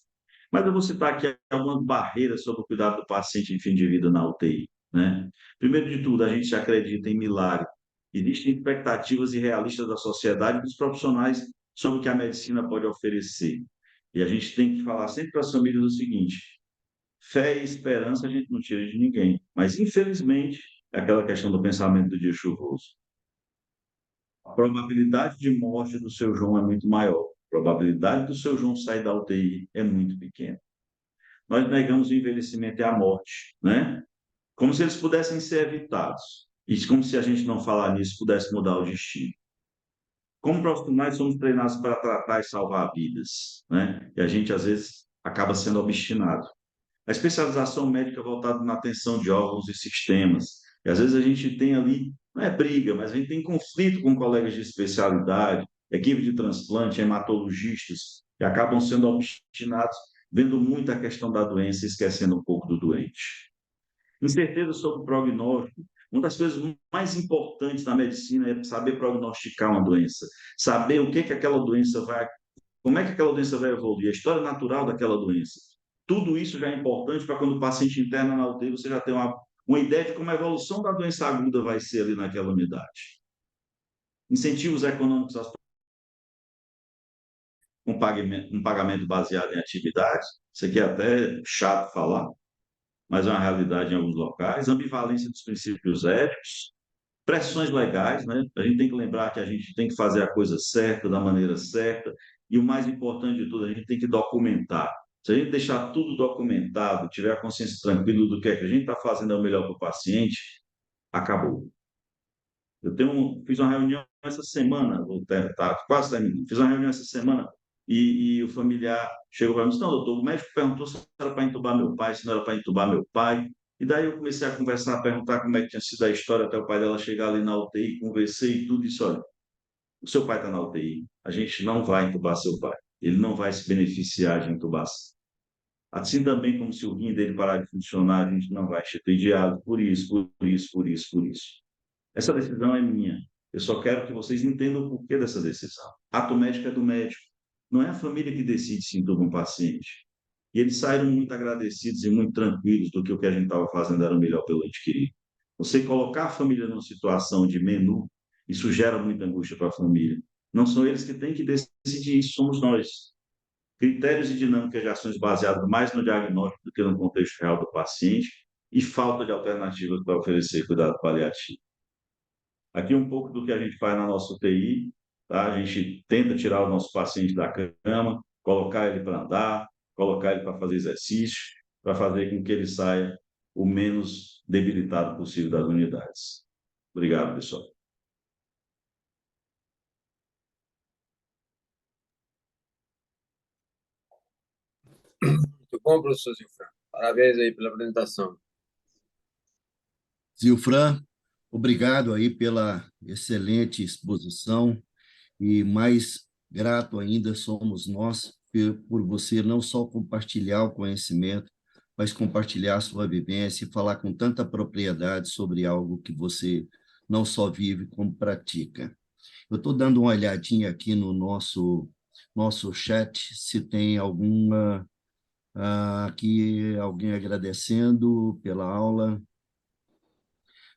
Mas eu vou citar aqui algumas barreiras sobre o cuidado do paciente em fim de vida na UTI, né? Primeiro de tudo, a gente acredita em milagre. Existem expectativas irrealistas da sociedade e dos profissionais sobre o que a medicina pode oferecer. E a gente tem que falar sempre para as famílias o seguinte: fé e esperança a gente não tira de ninguém, mas infelizmente é aquela questão do pensamento do dia chuvoso. A probabilidade de morte do seu João é muito maior. A probabilidade do seu João sair da UTI é muito pequena. Nós negamos o envelhecimento e a morte, né? Como se eles pudessem ser evitados. E como se a gente não falar nisso pudesse mudar o destino. Como profissionais, somos treinados para tratar e salvar vidas, né? E a gente, às vezes, acaba sendo obstinado. A especialização médica voltada na atenção de órgãos e sistemas. E às vezes a gente tem ali, não é briga, mas a gente tem conflito com colegas de especialidade, equipe de transplante, hematologistas, que acabam sendo obstinados, vendo muito a questão da doença e esquecendo um pouco do doente. Incerteza sobre o prognóstico. Uma das coisas mais importantes na medicina é saber prognosticar uma doença, saber o que aquela doença vai, como é que aquela doença vai evoluir, a história natural daquela doença. Tudo isso já é importante para quando o paciente interna na UTI, você já tem uma ideia de como a evolução da doença aguda vai ser ali naquela unidade. Incentivos econômicos um pagamento baseado em atividade, isso aqui é até chato falar, mas é uma realidade em alguns locais, ambivalência dos princípios éticos, pressões legais, né? A gente tem que lembrar que a gente tem que fazer a coisa certa, da maneira certa, e o mais importante de tudo, a gente tem que documentar. Se a gente deixar tudo documentado, tiver a consciência tranquila do que é que a gente está fazendo é o melhor para o paciente, acabou. Fiz uma reunião essa semana, tá quase terminando, fiz uma reunião essa semana e o familiar chegou para mim e disse: não, doutor, o médico perguntou se era para entubar meu pai, se não era para entubar meu pai. E daí eu comecei a conversar, a perguntar como é que tinha sido a história até o pai dela chegar ali na UTI, conversei e tudo, e disse: olha, o seu pai está na UTI, a gente não vai entubar seu pai, ele não vai se beneficiar de intubação. Assim também como se o rim dele parar de funcionar, a gente não vai instituir diálogo por isso, por isso, por isso, por isso. Essa decisão é minha. Eu só quero que vocês entendam o porquê dessa decisão. Ato médico é do médico. Não é a família que decide se intuba um paciente. E eles saíram muito agradecidos e muito tranquilos do que o que a gente estava fazendo era o melhor pelo ente querido. Você colocar a família numa situação de menu, isso gera muita angústia para a família. Não são eles que têm que decidir isso, somos nós. Critérios e dinâmicas de ações baseadas mais no diagnóstico do que no contexto real do paciente e falta de alternativas para oferecer cuidado paliativo. Aqui um pouco do que a gente faz na nossa UTI, tá? A gente tenta tirar o nosso paciente da cama, colocar ele para andar, colocar ele para fazer exercício, para fazer com que ele saia o menos debilitado possível das unidades. Obrigado, pessoal. Muito bom, professor Zilfran. Parabéns aí pela apresentação. Zilfran, obrigado aí pela excelente exposição e mais grato ainda somos nós por você não só compartilhar o conhecimento, mas compartilhar a sua vivência e falar com tanta propriedade sobre algo que você não só vive, como pratica. Eu estou dando uma olhadinha aqui no nosso chat, se tem alguma aqui alguém agradecendo pela aula.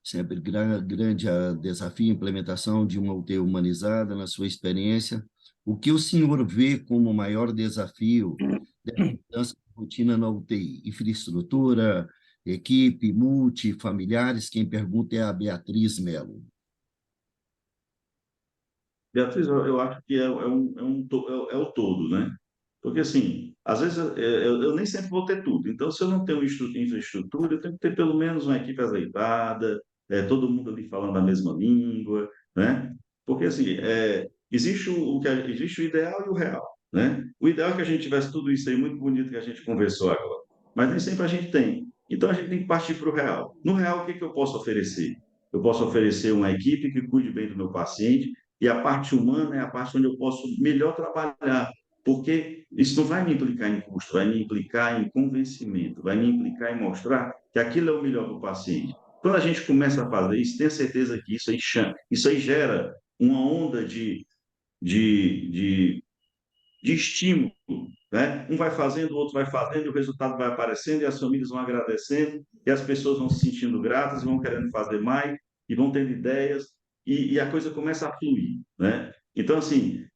Sempre grande desafio a implementação de uma UTI humanizada na sua experiência. O que o senhor vê como o maior desafio dessa mudança de rotina na UTI? Infraestrutura, equipe, multifamiliares? Quem pergunta é a Beatriz Melo. Beatriz, eu acho que é o todo, né? Porque, assim, às vezes eu nem sempre vou ter tudo. Então, se eu não tenho infraestrutura, eu tenho que ter pelo menos uma equipe azeitada, todo mundo ali falando a mesma língua, né? Porque, assim, existe o ideal e o real, né? O ideal é que a gente tivesse tudo isso aí muito bonito que a gente conversou agora. Mas nem sempre a gente tem. Então, a gente tem que partir para o real. No real, o que que eu posso oferecer? Eu posso oferecer uma equipe que cuide bem do meu paciente, e a parte humana é a parte onde eu posso melhor trabalhar. porque isso não vai me implicar em custo, vai me implicar em convencimento, vai me implicar em mostrar que aquilo é o melhor para o paciente. Quando a gente começa a fazer isso, tenha certeza que isso aí gera uma onda de, de, de estímulo, né? Um vai fazendo, o outro vai fazendo, e o resultado vai aparecendo, e as famílias vão agradecendo, e as pessoas vão se sentindo gratas, vão querendo fazer mais, e vão tendo ideias, e a coisa começa a fluir, né? Então, assim,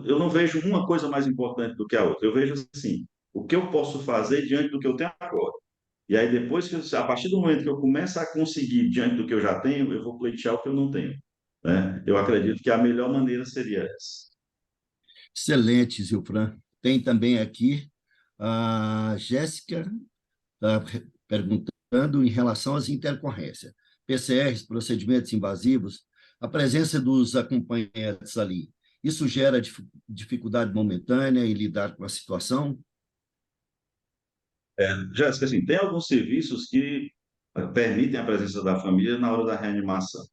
eu não vejo uma coisa mais importante do que a outra. Eu vejo, assim, o que eu posso fazer diante do que eu tenho agora. E aí, depois, a partir do momento que eu começo a conseguir, diante do que eu já tenho, eu vou pleitear o que eu não tenho, né? Eu acredito que a melhor maneira seria essa. Excelente, Zilfran. Tem também aqui a Jéssica tá perguntando em relação às intercorrências. PCRs, procedimentos invasivos, a presença dos acompanhantes ali, isso gera dificuldade momentânea em lidar com a situação? Jéssica, assim, tem alguns serviços que permitem a presença da família na hora da reanimação.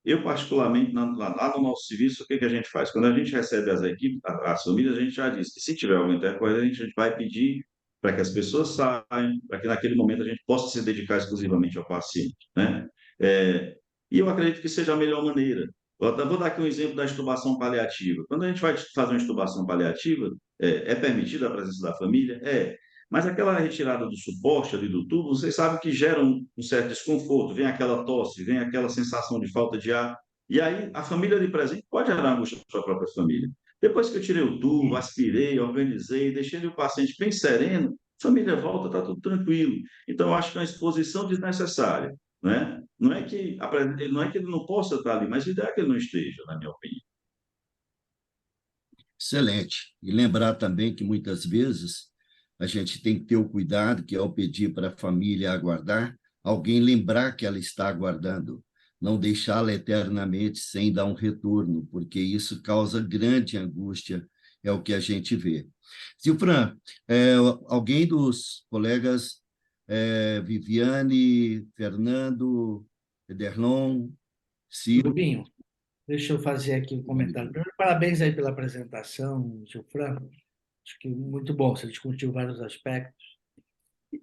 Eu, particularmente, lá no nosso serviço, o que que a gente faz? Quando a gente recebe as equipes, as famílias, a gente já diz que se tiver alguma intercorrência, a gente vai pedir para que as pessoas saiam, para que naquele momento a gente possa se dedicar exclusivamente ao paciente, né? É, e eu acredito que seja a melhor maneira. Vou dar aqui um exemplo da intubação paliativa. Quando a gente vai fazer uma intubação paliativa, é permitida a presença da família? É. Mas aquela retirada do suporte ali do tubo, vocês sabem que gera um certo desconforto, vem aquela tosse, vem aquela sensação de falta de ar, e aí a família ali presente pode gerar angústia para a sua própria família. Depois que eu tirei o tubo, aspirei, organizei, deixei o paciente bem sereno, a família volta, está tudo tranquilo. Então, eu acho que é uma exposição desnecessária, né? Não é que ele não possa estar ali, mas o ideal é que ele não esteja, na minha opinião. Excelente. E lembrar também que muitas vezes a gente tem que ter o cuidado, que ao pedir para a família aguardar, alguém lembrar que ela está aguardando, não deixá-la eternamente sem dar um retorno, porque isso causa grande angústia, é o que a gente vê. Silfran, alguém dos colegas, Viviane, Fernando, Ederlon, Ciro, Rubinho, deixa eu fazer aqui um comentário. Primeiro, parabéns aí pela apresentação, Gilfran. Acho que muito bom, você discutiu vários aspectos.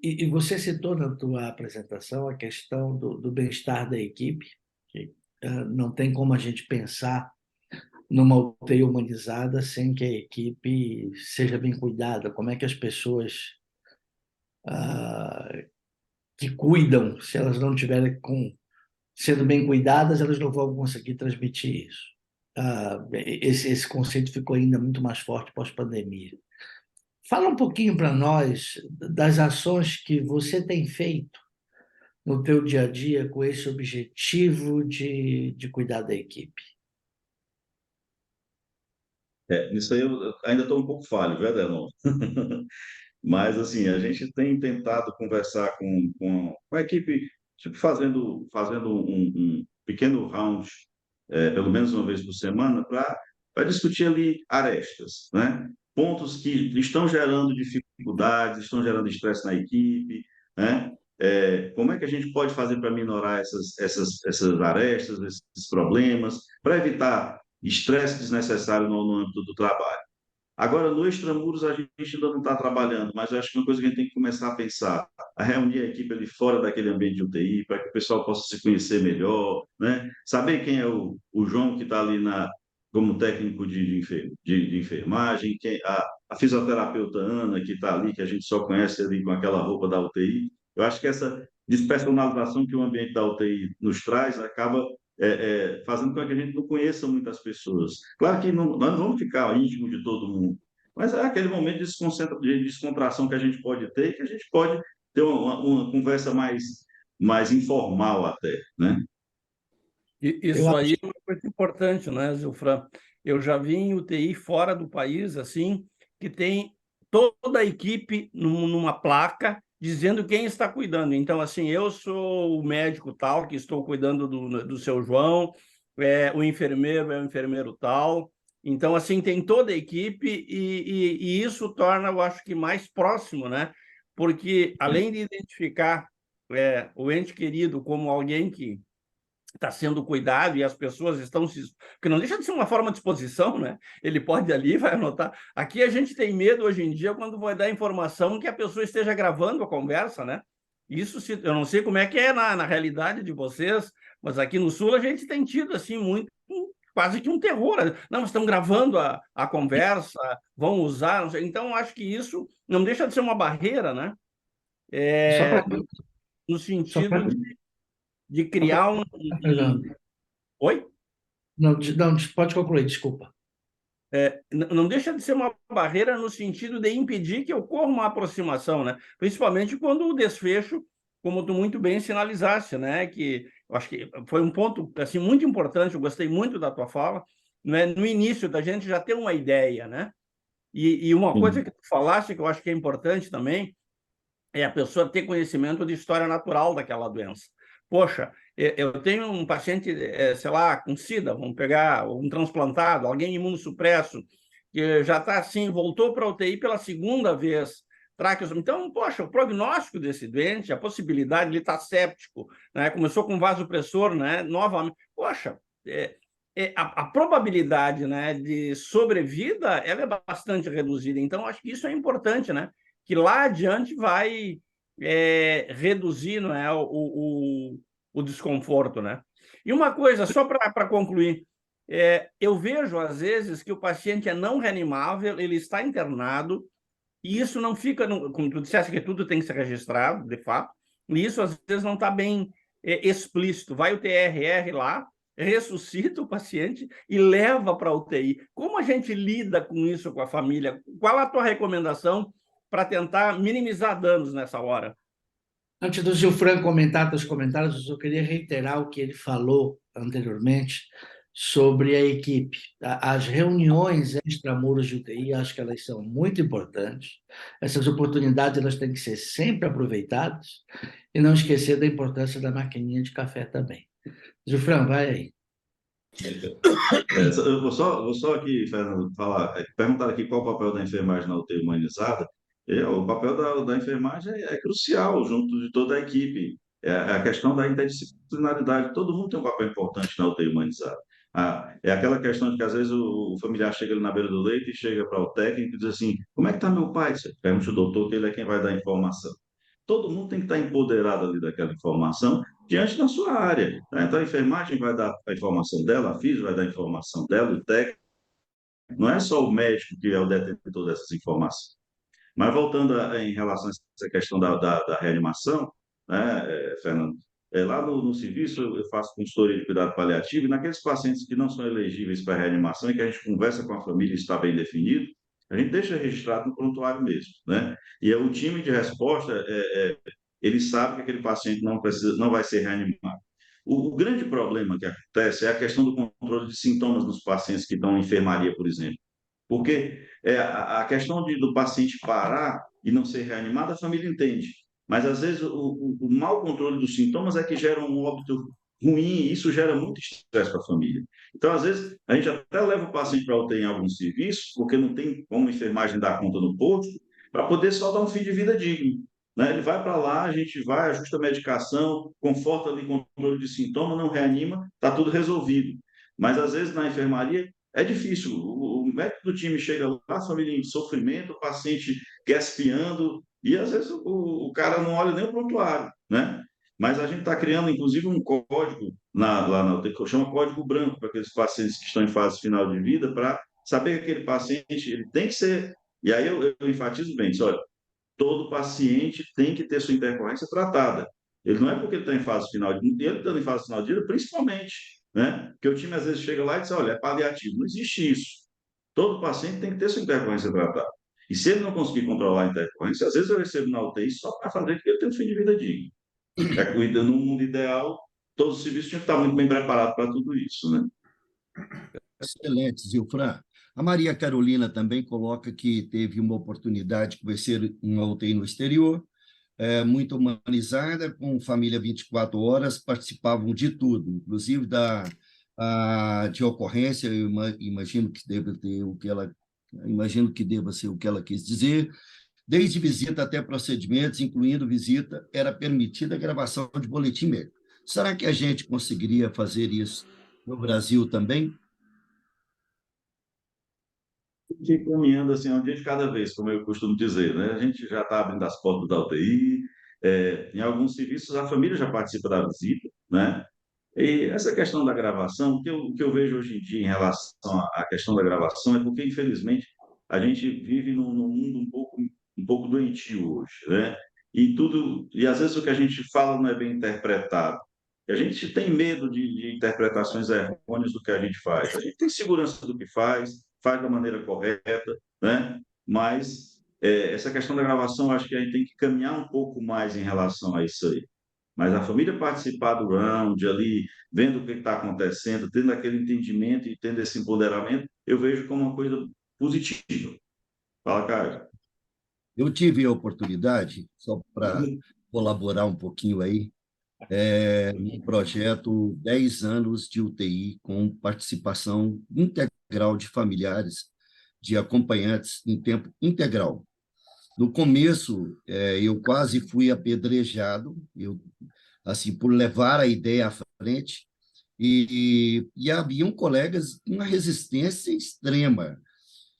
E você citou na tua apresentação a questão do bem-estar da equipe, que não tem como a gente pensar numa UTI humanizada sem que a equipe seja bem cuidada. Como é que as pessoas que cuidam, se elas não tiverem sendo bem cuidadas, elas não vão conseguir transmitir isso. Esse conceito ficou ainda muito mais forte pós-pandemia. Fala um pouquinho para nós das ações que você tem feito no teu dia a dia com esse objetivo de cuidar da equipe. Nisso aí eu ainda estou um pouco falho, viu, Adelon? Mas, assim, a gente tem tentado conversar com a equipe, tipo, fazendo um pequeno round, pelo menos uma vez por semana, para discutir ali arestas, né? Pontos que estão gerando dificuldades, estão gerando estresse na equipe, né? Como é que a gente pode fazer para minorar essas arestas, esses problemas, para evitar estresse desnecessário no âmbito do trabalho. Agora, no extramuros, a gente ainda não está trabalhando, mas eu acho que é uma coisa que a gente tem que começar a pensar, a reunir a equipe ali fora daquele ambiente de UTI, para que o pessoal possa se conhecer melhor, né? Saber quem é o João que está ali como técnico de enfermagem, a fisioterapeuta Ana, que está ali, que a gente só conhece ali com aquela roupa da UTI. Eu acho que essa despersonalização que o ambiente da UTI nos traz acaba fazendo com que a gente não conheça muitas pessoas. Claro que nós não vamos ficar íntimo de todo mundo, mas é aquele momento de descontração que a gente pode ter, que a gente pode ter uma conversa mais informal até, né? Eu Isso acho aí é uma coisa importante, né, Zilfran? Eu já vi em UTI fora do país, assim, que tem toda a equipe numa placa dizendo quem está cuidando. Então, assim, eu sou o médico tal, que estou cuidando do seu João, o enfermeiro é o enfermeiro tal. Então, assim, tem toda a equipe e isso torna, eu acho que, mais próximo, né? Porque, além de identificar o ente querido como alguém que está sendo cuidado e as pessoas estão se... Porque não deixa de ser uma forma de exposição, né? Ele pode ir ali e vai anotar. Aqui a gente tem medo hoje em dia quando vai dar informação que a pessoa esteja gravando a conversa, né? Isso, eu não sei como é que é na realidade de vocês, mas aqui no Sul a gente tem tido, assim, muito, quase que um terror. Não, estão gravando a conversa, vão usar... Não sei. Então, acho que isso não deixa de ser uma barreira, né? No sentido de criar um... Oi? Não, pode concluir, desculpa. Não deixa de ser uma barreira no sentido de impedir que ocorra uma aproximação, né? Principalmente quando o desfecho, como tu muito bem sinalizaste, né? Que eu acho que foi um ponto assim, muito importante, eu gostei muito da tua fala, né? No início da gente já ter uma ideia, né? E uma coisa que tu falaste que eu acho que é importante também é a pessoa ter conhecimento de história natural daquela doença. Poxa, eu tenho um paciente, sei lá, com SIDA, vamos pegar um transplantado, alguém imunossupresso, que já está assim, voltou para a UTI pela segunda vez. Então, poxa, o prognóstico desse doente, a possibilidade de ele estar séptico, né? Começou com vasopressor, né? Novamente, poxa, a probabilidade, né, de sobrevida ela é bastante reduzida. Então, acho que isso é importante, né? Que lá adiante vai reduzir, não é, o desconforto, né? E uma coisa, só para concluir, eu vejo, às vezes, que o paciente é não reanimável, ele está internado, e isso não fica, como tu disseste, que tudo tem que ser registrado, de fato, e isso, às vezes, não está bem explícito. Vai o TRR lá, ressuscita o paciente e leva para a UTI. Como a gente lida com isso com a família? Qual a tua recomendação para tentar minimizar danos nessa hora? Antes do Gilfran comentar teus comentários, eu só queria reiterar o que ele falou anteriormente sobre a equipe. As reuniões extramuros de UTI, acho que elas são muito importantes. Essas oportunidades elas têm que ser sempre aproveitadas e não esquecer da importância da maquininha de café também. Gilfran, vai aí. Eu vou só aqui, Fernando, perguntar aqui qual o papel da enfermagem na UTI humanizada. O papel da enfermagem é crucial, junto de toda a equipe. É a questão da interdisciplinaridade. Todo mundo tem um papel importante na UTI humanizada. É aquela questão de que, às vezes, o familiar chega ali na beira do leito e chega para o técnico e diz assim: como é que está meu pai? Você pergunta ao doutor, que ele é quem vai dar a informação. Todo mundo tem que estar empoderado ali daquela informação diante da sua área, né? Então, a enfermagem vai dar a informação dela, a física vai dar a informação dela, o técnico. Não é só o médico que é o detentor dessas informações. Mas voltando em relação a essa questão da reanimação, né, Fernando, lá no serviço eu faço consultoria de cuidado paliativo e naqueles pacientes que não são elegíveis para reanimação e que a gente conversa com a família e está bem definido, a gente deixa registrado no prontuário mesmo, né? E o time de resposta, ele sabe que aquele paciente não vai ser reanimado. O grande problema que acontece é a questão do controle de sintomas nos pacientes que estão em enfermaria, por exemplo. Porque a questão do paciente parar e não ser reanimado, a família entende. Mas, às vezes, o mau controle dos sintomas é que gera um óbito ruim e isso gera muito estresse para a família. Então, às vezes, a gente até leva o paciente para UTI em alguns serviços, porque não tem como a enfermagem dar conta no posto, para poder só dar um fim de vida digno, né? Ele vai para lá, a gente vai, ajusta a medicação, conforta ali o controle de sintoma, não reanima, está tudo resolvido. Mas, às vezes, na enfermaria, é difícil. O médico do time chega lá, a família em sofrimento, o paciente gaspando, e às vezes o cara não olha nem o prontuário, né? Mas a gente está criando, inclusive, um código lá na UTI, que chama código branco, para aqueles pacientes que estão em fase final de vida, para saber que aquele paciente ele tem que ser. E aí eu enfatizo bem, isso, olha, todo paciente tem que ter sua intercorrência tratada. Ele não é porque ele está em fase final de vida, ele está em fase final de vida, principalmente, né? Porque o time às vezes chega lá e diz: olha, é paliativo. Não existe isso. Todo paciente tem que ter sua intercorrência tratada. E se ele não conseguir controlar a intercorrência, às vezes eu recebo na UTI só para fazer que ele tenha um fim de vida digno. No mundo ideal, todos os serviços tinham que estar muito bem preparados para tudo isso, né? Excelente, Zilfran. A Maria Carolina também coloca que teve uma oportunidade de conhecer uma UTI no exterior, muito humanizada, com família 24 horas, participavam de tudo, inclusive de ocorrência. Eu imagino que deva ter imagino que deva ser o que ela quis dizer. Desde visita até procedimentos, incluindo visita, era permitida a gravação de boletim médico. Será que a gente conseguiria fazer isso no Brasil também? Que caminhando assim, um dia de cada vez, como eu costumo dizer, né? A gente já está abrindo as portas da UTI, em alguns serviços a família já participa da visita, né? E essa questão da gravação, o que eu vejo hoje em dia em relação à questão da gravação é porque, infelizmente, a gente vive num mundo um pouco doentio hoje, né? E às vezes o que a gente fala não é bem interpretado. E a gente tem medo de interpretações errôneas do que a gente faz. A gente tem segurança do que faz da maneira correta, né? Mas essa questão da gravação, acho que a gente tem que caminhar um pouco mais em relação a isso aí. Mas a família participar do round ali, vendo o que está acontecendo, tendo aquele entendimento e tendo esse empoderamento, eu vejo como uma coisa positiva. Fala, Caio. Eu tive a oportunidade, só para colaborar um pouquinho aí, num projeto 10 anos de UTI, com participação integral de familiares, de acompanhantes em tempo integral. No começo, eu quase fui apedrejado, assim, por levar a ideia à frente, e haviam colegas com uma resistência extrema.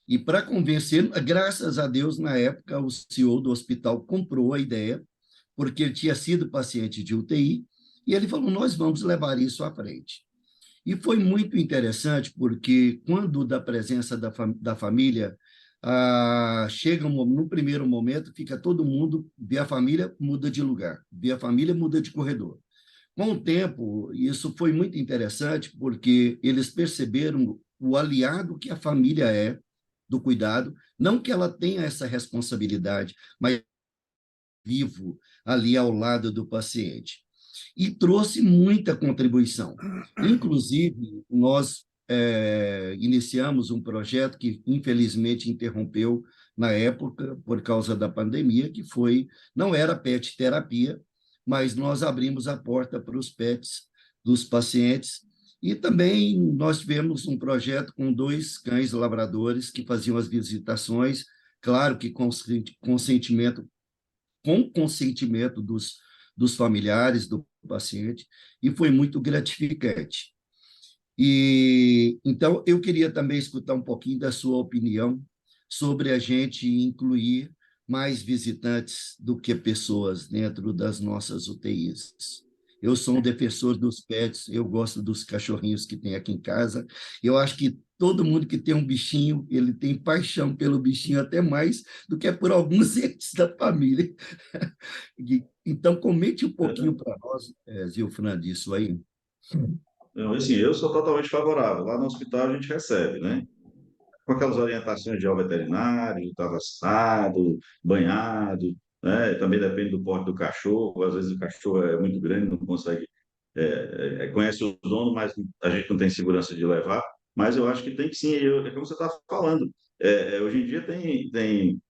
E para convencer, graças a Deus, na época, o CEO do hospital comprou a ideia, porque ele tinha sido paciente de UTI, e ele falou: nós vamos levar isso à frente. E foi muito interessante, porque quando da presença da família, chega no primeiro momento, fica todo mundo, vê a família, muda de lugar, vê a família, muda de corredor. Com o tempo, isso foi muito interessante, porque eles perceberam o aliado que a família é do cuidado, não que ela tenha essa responsabilidade, mas vivo ali ao lado do paciente. E trouxe muita contribuição. Inclusive, nós iniciamos um projeto que, infelizmente, interrompeu na época, por causa da pandemia, que não era PET terapia, mas nós abrimos a porta para os PETs dos pacientes. E também nós tivemos um projeto com 2 cães labradores que faziam as visitações, claro que com consentimento dos familiares do paciente, e foi muito gratificante. E então eu queria também escutar um pouquinho da sua opinião sobre a gente incluir mais visitantes do que pessoas dentro das nossas UTIs. Eu sou um defensor dos pets, eu gosto dos cachorrinhos que tem aqui em casa. Eu acho que todo mundo que tem um bichinho, ele tem paixão pelo bichinho até mais do que por alguns entes da família. Então, comente um pouquinho para nós, Zilfran, disso aí. Então, assim, eu sou totalmente favorável. Lá no hospital a gente recebe, né? Com aquelas orientações de ao veterinário, está vacinado, banhado, né? Também depende do porte do cachorro. Às vezes o cachorro é muito grande, não consegue, conhece o dono, mas a gente não tem segurança de levar. Mas eu acho que tem que sim, é como você está falando. Hoje em dia tem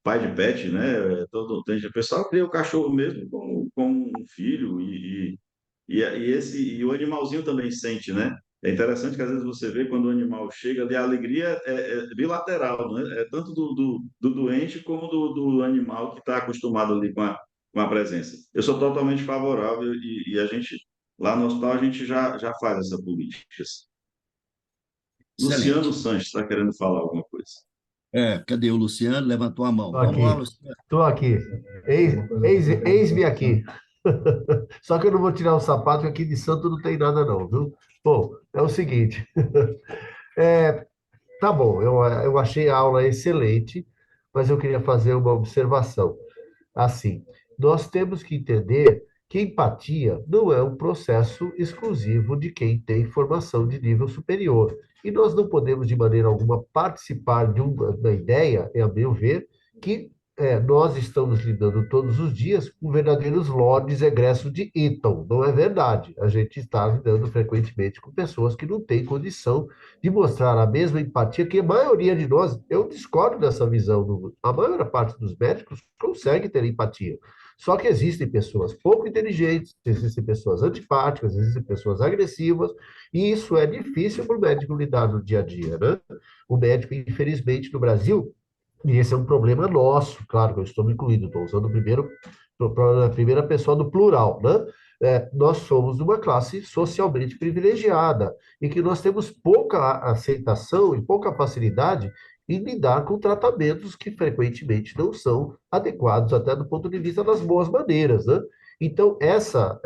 pai de pet, né? O pessoal cria o cachorro mesmo como um filho e o animalzinho também sente, né? É interessante que às vezes você vê quando o animal chega ali, a alegria é bilateral, né? É tanto do doente como do animal que está acostumado ali com a presença. Eu sou totalmente favorável e a gente, lá no hospital, a gente já faz essa política. Luciano Excelente. Sanches está querendo falar alguma coisa. Cadê o Luciano? Levantou a mão. Estou Vamos lá, aqui, Luciano. estou aqui. Eis-me aqui. Só que eu não vou tirar o sapato, que aqui de santo não tem nada não, viu? Bom, é o seguinte. É, tá bom, eu achei a aula excelente, mas eu queria fazer uma observação. Assim, nós temos que entender que empatia não é um processo exclusivo de quem tem formação de nível superior. E nós não podemos, de maneira alguma, participar da ideia, a meu ver, que nós estamos lidando todos os dias com verdadeiros lordes egressos de Eton. Não é verdade. A gente está lidando frequentemente com pessoas que não têm condição de mostrar a mesma empatia que a maioria de nós. Eu discordo dessa visão. A maior parte dos médicos consegue ter empatia. Só que existem pessoas pouco inteligentes, existem pessoas antipáticas, existem pessoas agressivas, e isso é difícil para o médico lidar no dia a dia, né? O médico, infelizmente, no Brasil, e esse é um problema nosso, claro que eu estou me incluindo, estou usando a primeira pessoa do plural, né? nós somos uma classe socialmente privilegiada e que nós temos pouca aceitação e pouca facilidade em lidar com tratamentos que frequentemente não são adequados, até do ponto de vista das boas maneiras, né? Então, essa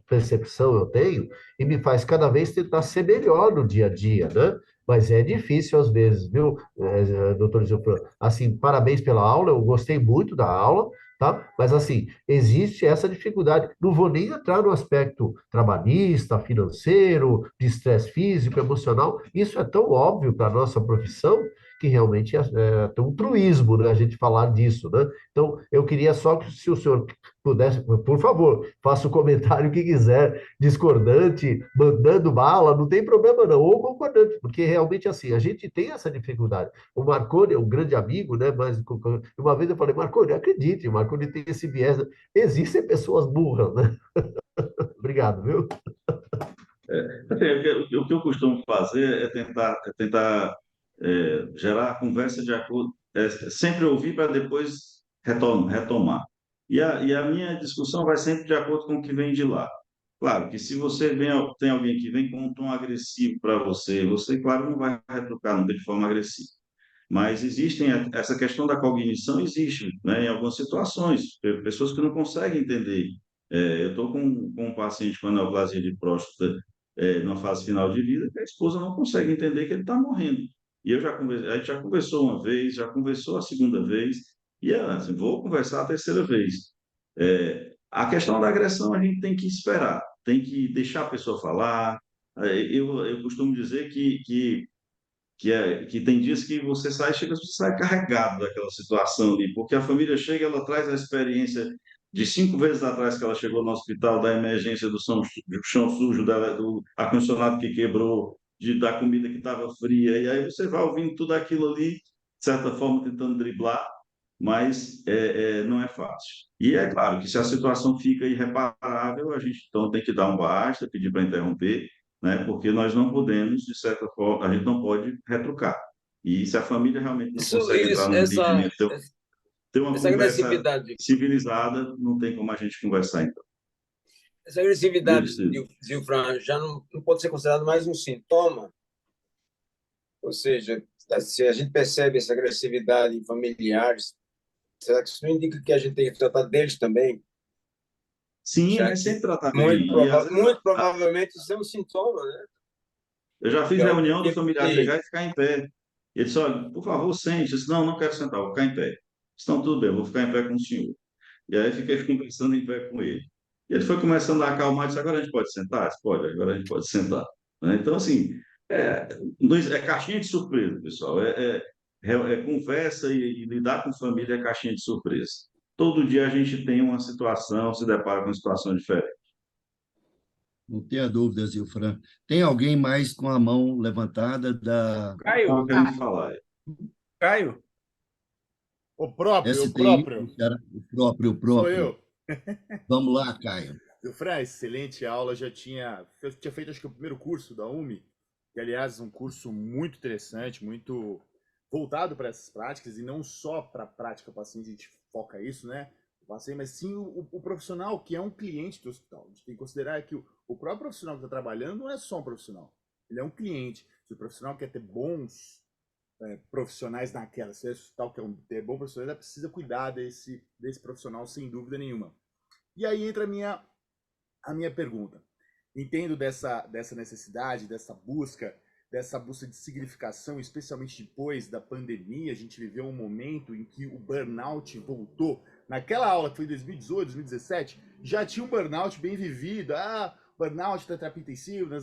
percepção eu tenho e me faz cada vez tentar ser melhor no dia a dia, né? Mas é difícil às vezes, viu, doutor Gilfran? Assim, parabéns pela aula, eu gostei muito da aula, tá? Mas, assim, existe essa dificuldade. Não vou nem entrar no aspecto trabalhista, financeiro, de estresse físico, emocional. Isso é tão óbvio para a nossa profissão que realmente tem um truísmo, né, a gente falar disso, né? Então, eu queria só que, se o senhor pudesse, por favor, faça o comentário que quiser, discordante, mandando bala, não tem problema não, ou concordante, porque realmente assim, a gente tem essa dificuldade. O Marconi é um grande amigo, né? Mas uma vez eu falei, Marconi, acredite, o Marconi tem esse viés. Existem pessoas burras, né? Obrigado, viu? Assim, o que eu costumo fazer é tentar gerar a conversa de acordo, sempre ouvir para depois retomar. E a minha discussão vai sempre de acordo com o que vem de lá. Claro que se tem alguém que vem com um tom agressivo para você, você, claro, não vai retrucar nunca de forma agressiva. Mas essa questão da cognição existe, né, em algumas situações, pessoas que não conseguem entender. Eu estou com um paciente com neoplasia de próstata na fase final de vida, que a esposa não consegue entender que ele está morrendo. E a gente já conversou uma vez, já conversou a segunda vez, e ela, assim, vou conversar a terceira vez. A questão da agressão a gente tem que esperar, tem que deixar a pessoa falar. Eu costumo dizer que tem dias que você sai carregado daquela situação ali, porque a família chega, ela traz a experiência de 5 vezes atrás que ela chegou no hospital, da emergência do chão sujo, do ar-condicionado que quebrou, da comida que estava fria, e aí você vai ouvindo tudo aquilo ali, de certa forma tentando driblar, mas não é fácil. E é claro que se a situação fica irreparável, a gente então tem que dar um basta, pedir para interromper, né? Porque nós não podemos, de certa forma, a gente não pode retrucar. E se a família realmente não consegue entrar Isso, no entendimento, ter uma essa conversa agressividade, civilizada, não tem como a gente conversar, então. essa agressividade, Isso. Gilfran, já não pode ser considerado mais um sintoma. Ou seja, se a gente percebe essa agressividade em familiares, será que isso não indica que a gente tem que tratar deles também? Sim, a Já gente que sempre trata bem. E às vezes muito provavelmente isso é um sintoma, né? eu já fiz Que é algo reunião do familiar chegar e ficar em pé. Ele disse, olha, por favor, sente. Eu disse, não, não quero sentar, vou ficar em pé. Então, tudo bem, eu vou ficar em pé com o senhor. E aí fiquei conversando em pé com ele. E ele foi começando a acalmar, disse, agora a gente pode sentar? Eu disse, pode, agora a gente pode sentar. Né? Então, assim, é, é caixinha de surpresa, pessoal. Conversa e lidar com família é caixinha de surpresa. Todo dia a gente tem uma situação, se depara com uma situação diferente. Não tenha dúvidas, Zilfran. Tem alguém mais com a mão levantada da Estava Caio, querendo falar. Caio, O STI, próprio, o sou próprio. eu. Vamos lá, Caio. Fran, excelente aula. Eu tinha feito acho que o primeiro curso da UMI, que aliás é um curso muito interessante, muito voltado para essas práticas e não só para a prática paciente, a gente foca isso, né? O paciente, mas sim o profissional que é um cliente do hospital. A gente tem que considerar que o próprio profissional que está trabalhando não é só um profissional, ele é um cliente. Se o profissional quer ter bons profissionais naquela, se o hospital quer ter bom profissional, ela precisa cuidar desse profissional sem dúvida nenhuma. E aí entra a minha pergunta. Entendo dessa necessidade, dessa busca de significação, especialmente depois da pandemia. A gente viveu um momento em que o burnout voltou. Naquela aula que foi em 2018, 2017, já tinha um burnout bem vivido. Burnout da terapia intensiva.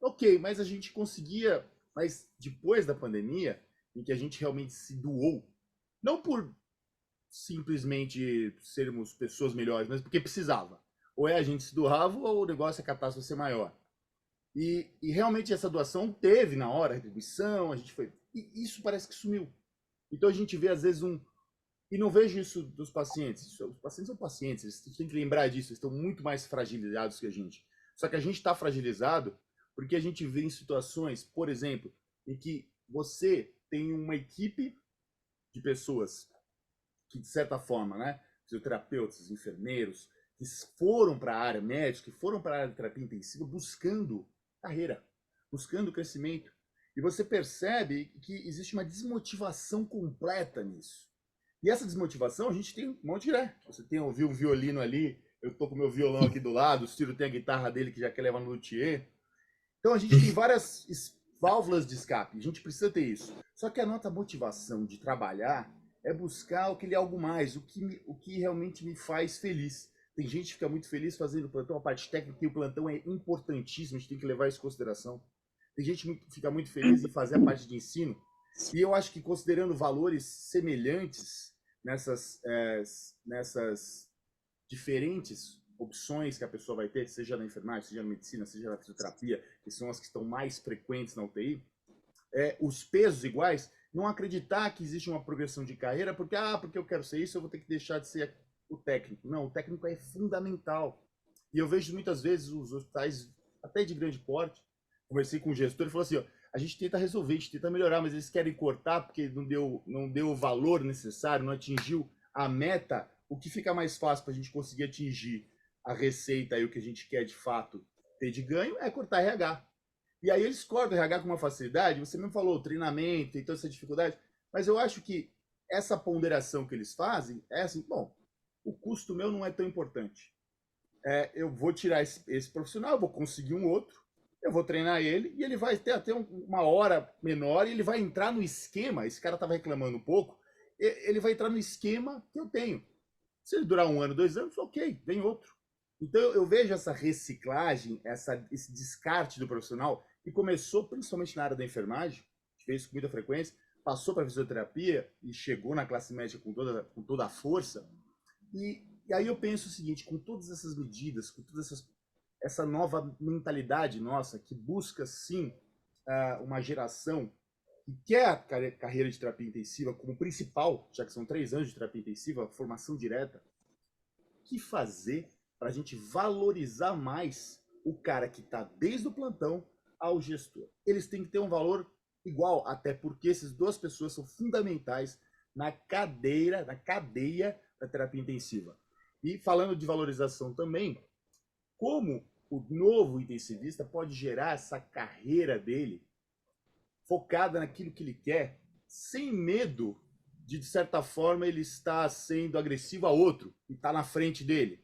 Ok, mas a gente conseguia. Mas depois da pandemia, em que a gente realmente se doou, não por simplesmente sermos pessoas melhores, mas porque precisava. Ou a gente se doava ou o negócio, a catástrofe ser maior. E realmente essa doação teve na hora, a retribuição, a gente foi. E isso parece que sumiu. Então a gente vê às vezes E não vejo isso dos pacientes. Os pacientes são pacientes, eles têm que lembrar disso, eles estão muito mais fragilizados que a gente. Só que a gente está fragilizado porque a gente vê em situações, por exemplo, em que você tem uma equipe de pessoas que, de certa forma, né, fisioterapeutas, enfermeiros, que foram para a área médica, que foram para a área de terapia intensiva buscando carreira, buscando crescimento. E você percebe que existe uma desmotivação completa nisso. E essa desmotivação a gente tem um monte de Você tem um violino ali, eu tô com meu violão aqui do lado, o Ciro tem a guitarra dele que já quer levar no luthier. Então a gente tem várias válvulas de escape, a gente precisa ter isso. Só que a nossa motivação de trabalhar é buscar aquele algo mais, o que realmente me faz feliz. Tem gente que fica muito feliz fazendo plantão, a parte técnica, e o plantão é importantíssimo, a gente tem que levar isso em consideração. Tem gente que fica muito feliz em fazer a parte de ensino, e eu acho que considerando valores semelhantes nessas diferentes opções que a pessoa vai ter, seja na enfermagem, seja na medicina, seja na fisioterapia, que são as que estão mais frequentes na UTI, os pesos iguais, não acreditar que existe uma progressão de carreira, porque eu quero ser isso, eu vou ter que deixar de ser o técnico. Não, o técnico é fundamental. E eu vejo muitas vezes os hospitais, até de grande porte, conversei com o gestor e falou assim, ó, a gente tenta resolver, a gente tenta melhorar, mas eles querem cortar porque não deu o valor necessário, não atingiu a meta. O que fica mais fácil para a gente conseguir atingir a receita e o que a gente quer de fato ter de ganho é cortar RH. E aí eles cortam RH com uma facilidade, você mesmo falou, treinamento e toda essa dificuldade, mas eu acho que essa ponderação que eles fazem é assim, bom, o custo meu não é tão importante. Eu vou tirar esse profissional, eu vou conseguir um outro, eu vou treinar ele e ele vai ter até uma hora menor e ele vai entrar no esquema, esse cara estava reclamando um pouco, ele vai entrar no esquema que eu tenho. Se ele durar 1 ano, 2 anos, ok, vem outro. Então eu vejo essa reciclagem, esse descarte do profissional, que começou principalmente na área da enfermagem, fez com muita frequência, passou para a fisioterapia e chegou na classe média com toda a força. E aí eu penso o seguinte, com todas essas medidas, com toda essa nova mentalidade nossa, que busca sim uma geração que quer a carreira de terapia intensiva como principal, já que são 3 anos de terapia intensiva, formação direta, o que fazer para a gente valorizar mais o cara que está desde o plantão ao gestor? Eles têm que ter um valor igual, até porque essas duas pessoas são fundamentais na cadeia da terapia intensiva. E falando de valorização também, como o novo intensivista pode gerar essa carreira dele focada naquilo que ele quer, sem medo de certa forma, ele estar sendo agressivo a outro e está na frente dele.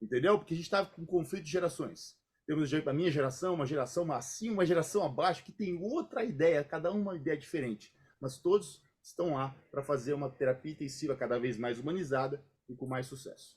Entendeu? Porque a gente está com conflito de gerações. Temos a minha geração, uma geração acima, uma geração abaixo, que tem outra ideia, cada uma ideia diferente. Mas todos estão lá para fazer uma terapia intensiva cada vez mais humanizada e com mais sucesso.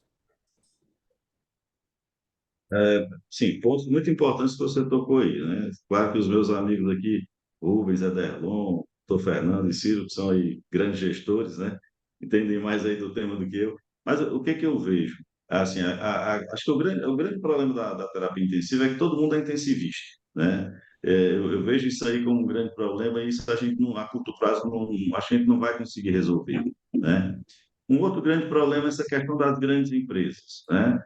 Sim, pontos muito importantes que você tocou aí, né? Claro que os meus amigos aqui, Rubens, Ederlon, Dr. Fernando e Ciro, que são aí grandes gestores, né? Entendem mais aí do tema do que eu. Mas o que eu vejo? Assim, acho que o grande problema da terapia intensiva é que todo mundo é intensivista, né? Eu vejo isso aí como um grande problema e isso a gente, a curto prazo, a gente não vai conseguir resolver, né? Um outro grande problema é essa questão das grandes empresas, né?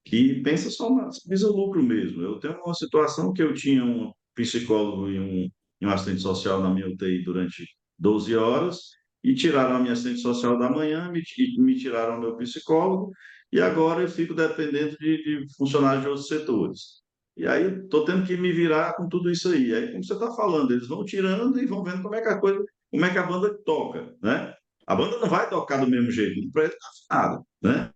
Que pensa só visa lucro mesmo. Eu tenho uma situação que eu tinha um psicólogo e um assistente social na minha UTI durante 12 horas e tiraram a minha assistente social da manhã, me tiraram o meu psicólogo e agora eu fico dependendo de funcionários de outros setores. E aí estou tendo que me virar com tudo isso aí. Aí, como você está falando, eles vão tirando e vão vendo como é que como é que a banda toca, né? A banda não vai tocar do mesmo jeito, não presta nada, né?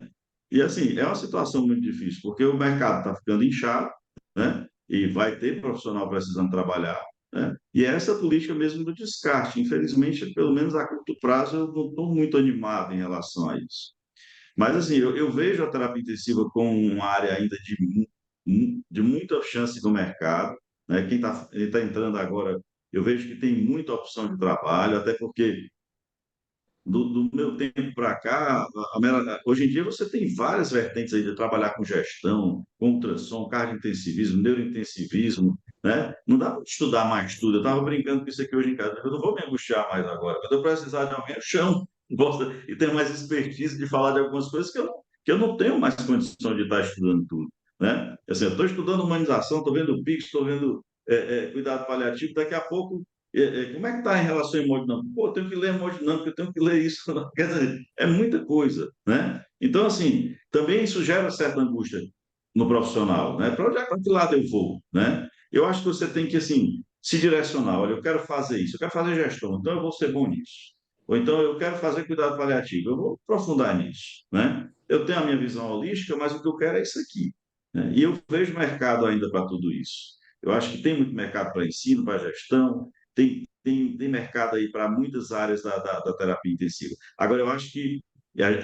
E assim, é uma situação muito difícil, porque o mercado está ficando inchado, né? E vai ter profissional precisando trabalhar, né? E é essa política mesmo do descarte. Infelizmente, pelo menos a curto prazo, eu não estou muito animado em relação a isso. Mas assim, eu vejo a terapia intensiva como uma área ainda de muita chance no mercado, né? Quem tá entrando agora, eu vejo que tem muita opção de trabalho, até porque do meu tempo para cá, hoje em dia você tem várias vertentes aí de trabalhar com gestão, com ultrassom, cardiointensivismo, neurointensivismo, né? Não dá para estudar mais tudo. Eu estava brincando com isso aqui hoje em casa, eu não vou me angustiar mais agora. Quando eu precisar de alguém, eu chamo, gosto e tenho mais expertise de falar de algumas coisas que eu não tenho mais condição de estar estudando tudo, né? Assim, eu estou estudando humanização, estou vendo o PIX, estou vendo cuidado paliativo, daqui a pouco Como é que está em relação à hemodinâmica? Pô, eu tenho que ler hemodinâmica, eu tenho que ler isso. Quer dizer, é muita coisa, né? Então, assim, também isso gera certa angústia no profissional, né? Para que lado eu vou, né? Eu acho que você tem que, assim, se direcionar. Olha, eu quero fazer isso, eu quero fazer gestão, então eu vou ser bom nisso. Ou então eu quero fazer cuidado paliativo, eu vou aprofundar nisso, né? Eu tenho a minha visão holística, mas o que eu quero é isso aqui, né? E eu vejo mercado ainda para tudo isso. Eu acho que tem muito mercado para ensino, para gestão, tem mercado aí para muitas áreas da terapia intensiva. Agora, eu acho que,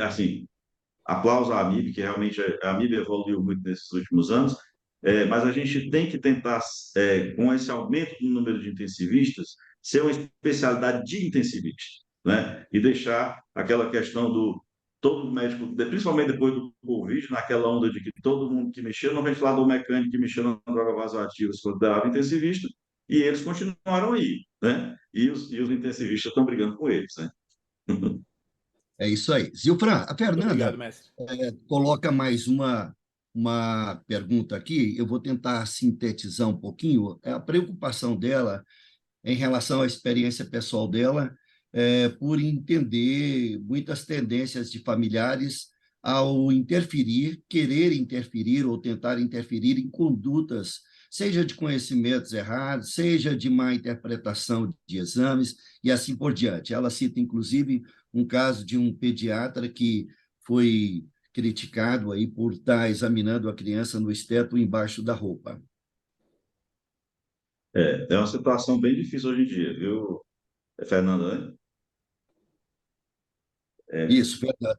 assim, aplauso à AMIB, que realmente a AMIB evoluiu muito nesses últimos anos, mas a gente tem que tentar, com esse aumento do número de intensivistas, ser uma especialidade de intensivista, né? E deixar aquela questão do todo médico, principalmente depois do Covid, naquela onda de que todo mundo que mexia no ventilador mecânico, que mexia na droga vasoativa, se considerava intensivista, e eles continuaram aí, né? E os intensivistas estão brigando com eles, né? É isso aí. Zilfran, a Muito obrigado, Fernanda mestre. coloca mais uma pergunta aqui, eu vou tentar sintetizar um pouquinho. A preocupação dela em relação à experiência pessoal dela, por entender muitas tendências de familiares ao interferir, querer interferir ou tentar interferir em condutas, seja de conhecimentos errados, seja de má interpretação de exames e assim por diante. Ela cita, inclusive, um caso de um pediatra que foi criticado aí por estar examinando a criança no esteto embaixo da roupa. É uma situação bem difícil hoje em dia, viu, Fernanda, né? É, Isso, Fernanda.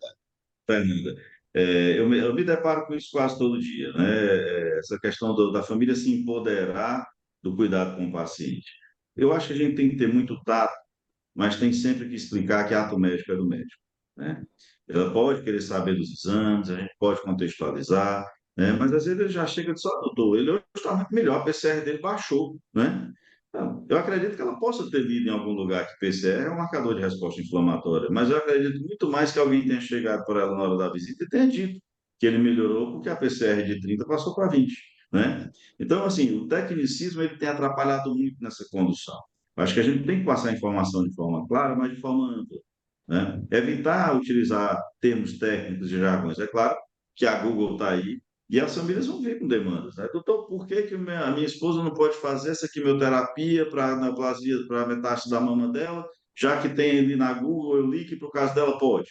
Fernanda, eu me deparo com isso quase todo dia, né? Essa questão da família se empoderar do cuidado com o paciente. Eu acho que a gente tem que ter muito tato, mas tem sempre que explicar que ato médico é do médico, né? Ela pode querer saber dos exames, a gente pode contextualizar, né? Mas às vezes ele já chega e diz, ó, doutor, ele hoje está muito melhor, a PCR dele baixou, né? Então, eu acredito que ela possa ter lido em algum lugar que PCR é um marcador de resposta inflamatória, mas eu acredito muito mais que alguém tenha chegado por ela na hora da visita e tenha dito que ele melhorou porque a PCR de 30 passou para 20, né? Então, assim, o tecnicismo ele tem atrapalhado muito nessa condução. Acho que a gente tem que passar a informação de forma clara, mas de forma ampla, né? Evitar utilizar termos técnicos e jargões. É claro que a Google está aí e as famílias vão vir com demandas, né? Doutor, por que a minha esposa não pode fazer essa quimioterapia para neoplasia, para metástase da mama dela, já que tem ali na Google, eu li que para o caso dela pode.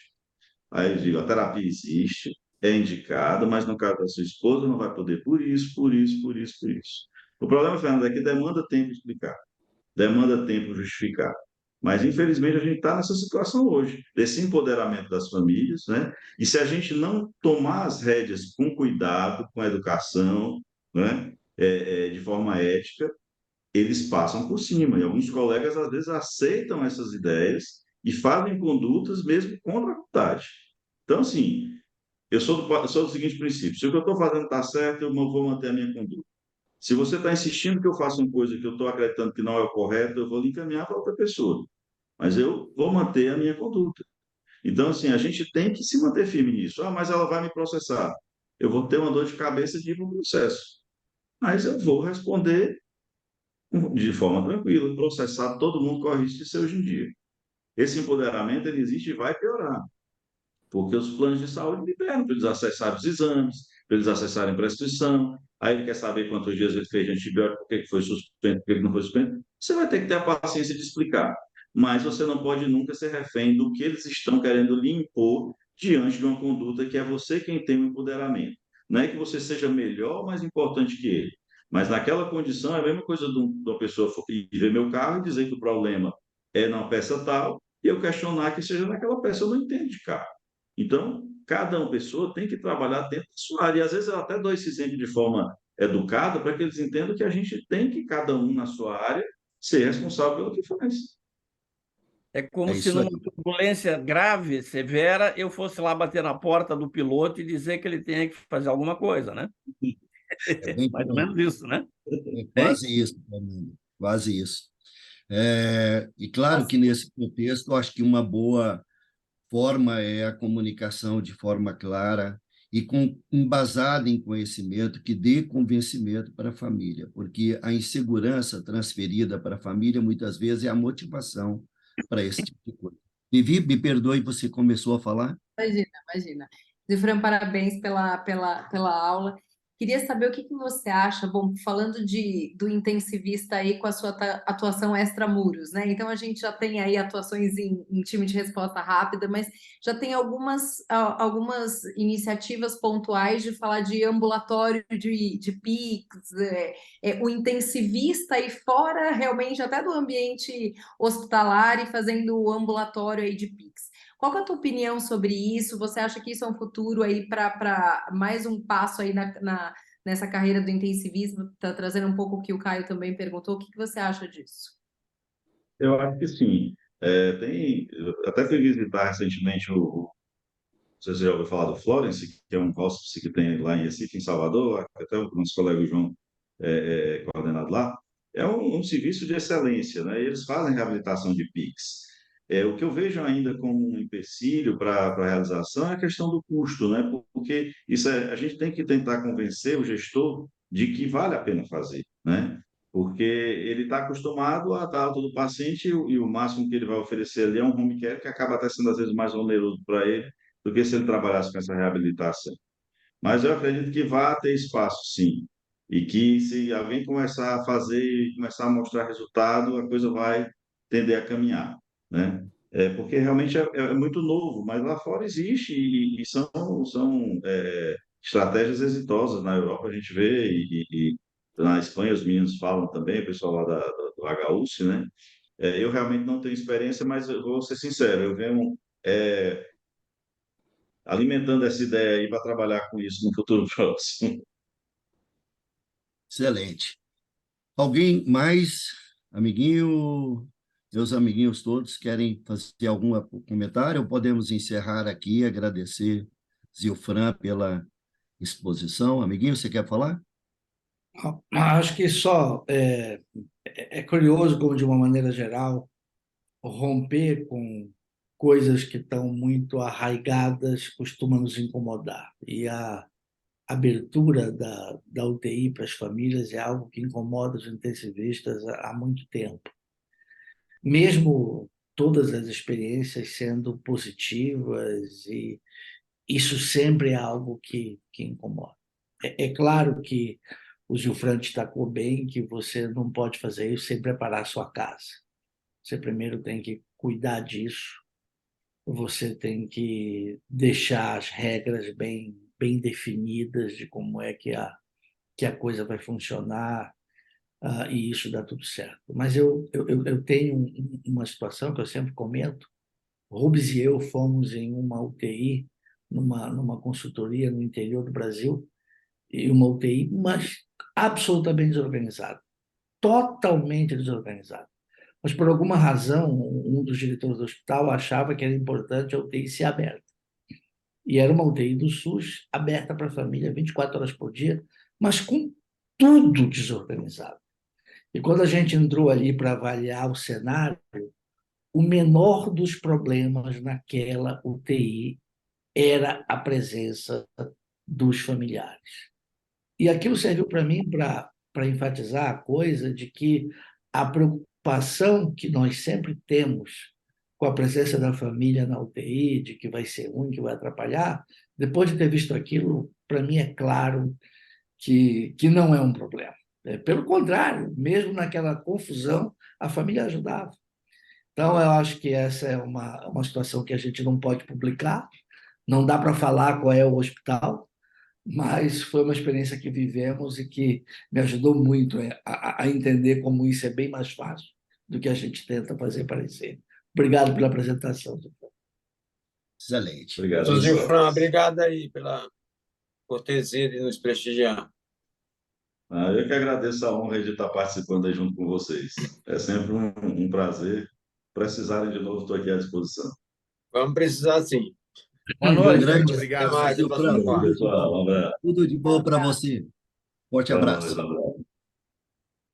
Aí eu digo, a terapia existe, é indicada, mas no caso da sua esposa não vai poder por isso, por isso, por isso, por isso. O problema, Fernando, é que demanda tempo explicar, demanda tempo justificar. Mas, infelizmente, a gente está nessa situação hoje, desse empoderamento das famílias, né? E se a gente não tomar as rédeas com cuidado, com educação, né? De forma ética, eles passam por cima. E alguns colegas, às vezes, aceitam essas ideias e fazem condutas mesmo contra a vontade. Então, assim, eu sou do seguinte princípio: se o que eu estou fazendo está certo, eu vou manter a minha conduta. Se você está insistindo que eu faça uma coisa que eu estou acreditando que não é o correto, eu vou lhe encaminhar para outra pessoa. Mas eu vou manter a minha conduta. Então, assim, a gente tem que se manter firme nisso. Ah, mas ela vai me processar. Eu vou ter uma dor de cabeça de ir para o processo. Mas eu vou responder de forma tranquila. Processar, todo mundo corre risco de ser hoje em dia. Esse empoderamento, ele existe e vai piorar. Porque os planos de saúde liberam para eles acessarem os exames, para eles acessarem a prescrição. Aí ele quer saber quantos dias ele fez de antibiótico, por que foi suspenso, por que não foi suspenso. Você vai ter que ter a paciência de explicar. Mas você não pode nunca ser refém do que eles estão querendo lhe impor diante de uma conduta que é você quem tem o empoderamento. Não é que você seja melhor ou mais importante que ele. Mas naquela condição é a mesma coisa de uma pessoa ir ver meu carro e dizer que o problema é na peça tal, e eu questionar que seja naquela peça. Eu não entendo de carro. Então, cada uma pessoa tem que trabalhar dentro da sua área. E às vezes eu até dou esse exemplo de forma educada para que eles entendam que a gente tem que, cada um na sua área, ser responsável pelo que faz. É É como se isso aí. numa turbulência grave, severa, eu fosse lá bater na porta do piloto e dizer que ele tem que fazer alguma coisa, né? É bem Mais por ou aí. menos isso, né? É Hein? quase isso, Fernando. Quase isso. E claro Mas, que nesse contexto, eu acho que uma boa forma é a comunicação de forma clara e embasada em conhecimento que dê convencimento para a família, porque a insegurança transferida para a família muitas vezes é a motivação para esse tipo de coisa. Vivi, me perdoe, você começou a falar? Imagina, imagina. Zilfran, parabéns pela aula. Queria saber o que que você acha, bom, falando do intensivista aí com a sua atuação extramuros, né? Então a gente já tem aí atuações em time de resposta rápida, mas já tem algumas iniciativas pontuais de falar de ambulatório de PICS, o intensivista aí fora realmente até do ambiente hospitalar e fazendo o ambulatório aí de PICS. Qual que é a tua opinião sobre isso? Você acha que isso é um futuro aí para mais um passo aí nessa carreira do intensivismo? Está trazendo um pouco o que o Caio também perguntou. O que que você acha disso? Eu acho que sim. Eu até fui visitar recentemente não sei se você já ouviu falar do Florence, que é um hospice que tem lá em Recife, em Salvador, até o nosso colega João é coordenado lá. É um serviço de excelência, né? Eles fazem reabilitação de PICS. O que eu vejo ainda como um empecilho para a realização é a questão do custo, né? Porque a gente tem que tentar convencer o gestor de que vale a pena fazer, né? Porque ele está acostumado a dar alta do paciente e o máximo que ele vai oferecer ali é um home care que acaba até sendo às vezes mais oneroso para ele do que se ele trabalhasse com essa reabilitação. Mas eu acredito que vai ter espaço, sim. E que se alguém começar a fazer e começar a mostrar resultado, a coisa vai tender a caminhar, né? Porque realmente é muito novo, mas lá fora existe e são estratégias exitosas. Na Europa a gente vê e na Espanha os meninos falam também, o pessoal lá do HUC, né? Eu realmente não tenho experiência, mas eu vou ser sincero, eu venho alimentando essa ideia aí para trabalhar com isso no futuro próximo. Excelente. Alguém mais, amiguinho, meus amiguinhos todos, querem fazer algum comentário? Ou podemos encerrar aqui e agradecer Zilfran pela exposição. Amiguinho, você quer falar? Acho que só é curioso como, de uma maneira geral, romper com coisas que estão muito arraigadas costuma nos incomodar. E a abertura da UTI para as famílias é algo que incomoda os intensivistas há muito tempo. Mesmo todas as experiências sendo positivas, e isso sempre é algo que incomoda. É claro que o Gilfran destacou bem que você não pode fazer isso sem preparar a sua casa. Você primeiro tem que cuidar disso, você tem que deixar as regras bem definidas de como é que a coisa vai funcionar, e isso dá tudo certo. Mas eu tenho uma situação que eu sempre comento. Rubens e eu fomos em uma UTI, numa consultoria no interior do Brasil, e uma UTI, mas absolutamente desorganizada, totalmente desorganizada. Mas, por alguma razão, um dos diretores do hospital achava que era importante a UTI ser aberta. E era uma UTI do SUS, aberta para a família 24 horas por dia, mas com tudo desorganizado. E quando a gente entrou ali para avaliar o cenário, o menor dos problemas naquela UTI era a presença dos familiares. E aquilo serviu para mim para enfatizar a coisa de que a preocupação que nós sempre temos com a presença da família na UTI, de que vai ser ruim, que vai atrapalhar, depois de ter visto aquilo, para mim é claro que não é um problema. Pelo contrário, mesmo naquela confusão, a família ajudava. Então, eu acho que essa é uma situação que a gente não pode publicar, não dá para falar qual é o hospital, mas foi uma experiência que vivemos e que me ajudou muito a entender como isso é bem mais fácil do que a gente tenta fazer parecer. Obrigado pela apresentação. Excelente. Obrigado. Gilfran, obrigado aí pela cortesia de nos prestigiar. Eu que agradeço a honra de estar participando aí junto com vocês. É sempre um prazer. Precisarem de novo, estou aqui à disposição. Vamos precisar, sim. Boa Um noite. grande Obrigado, Até mais, Zilfran. próxima parte. Pessoal, um abraço. Tudo de bom para você. Forte Então, abraço. um abraço.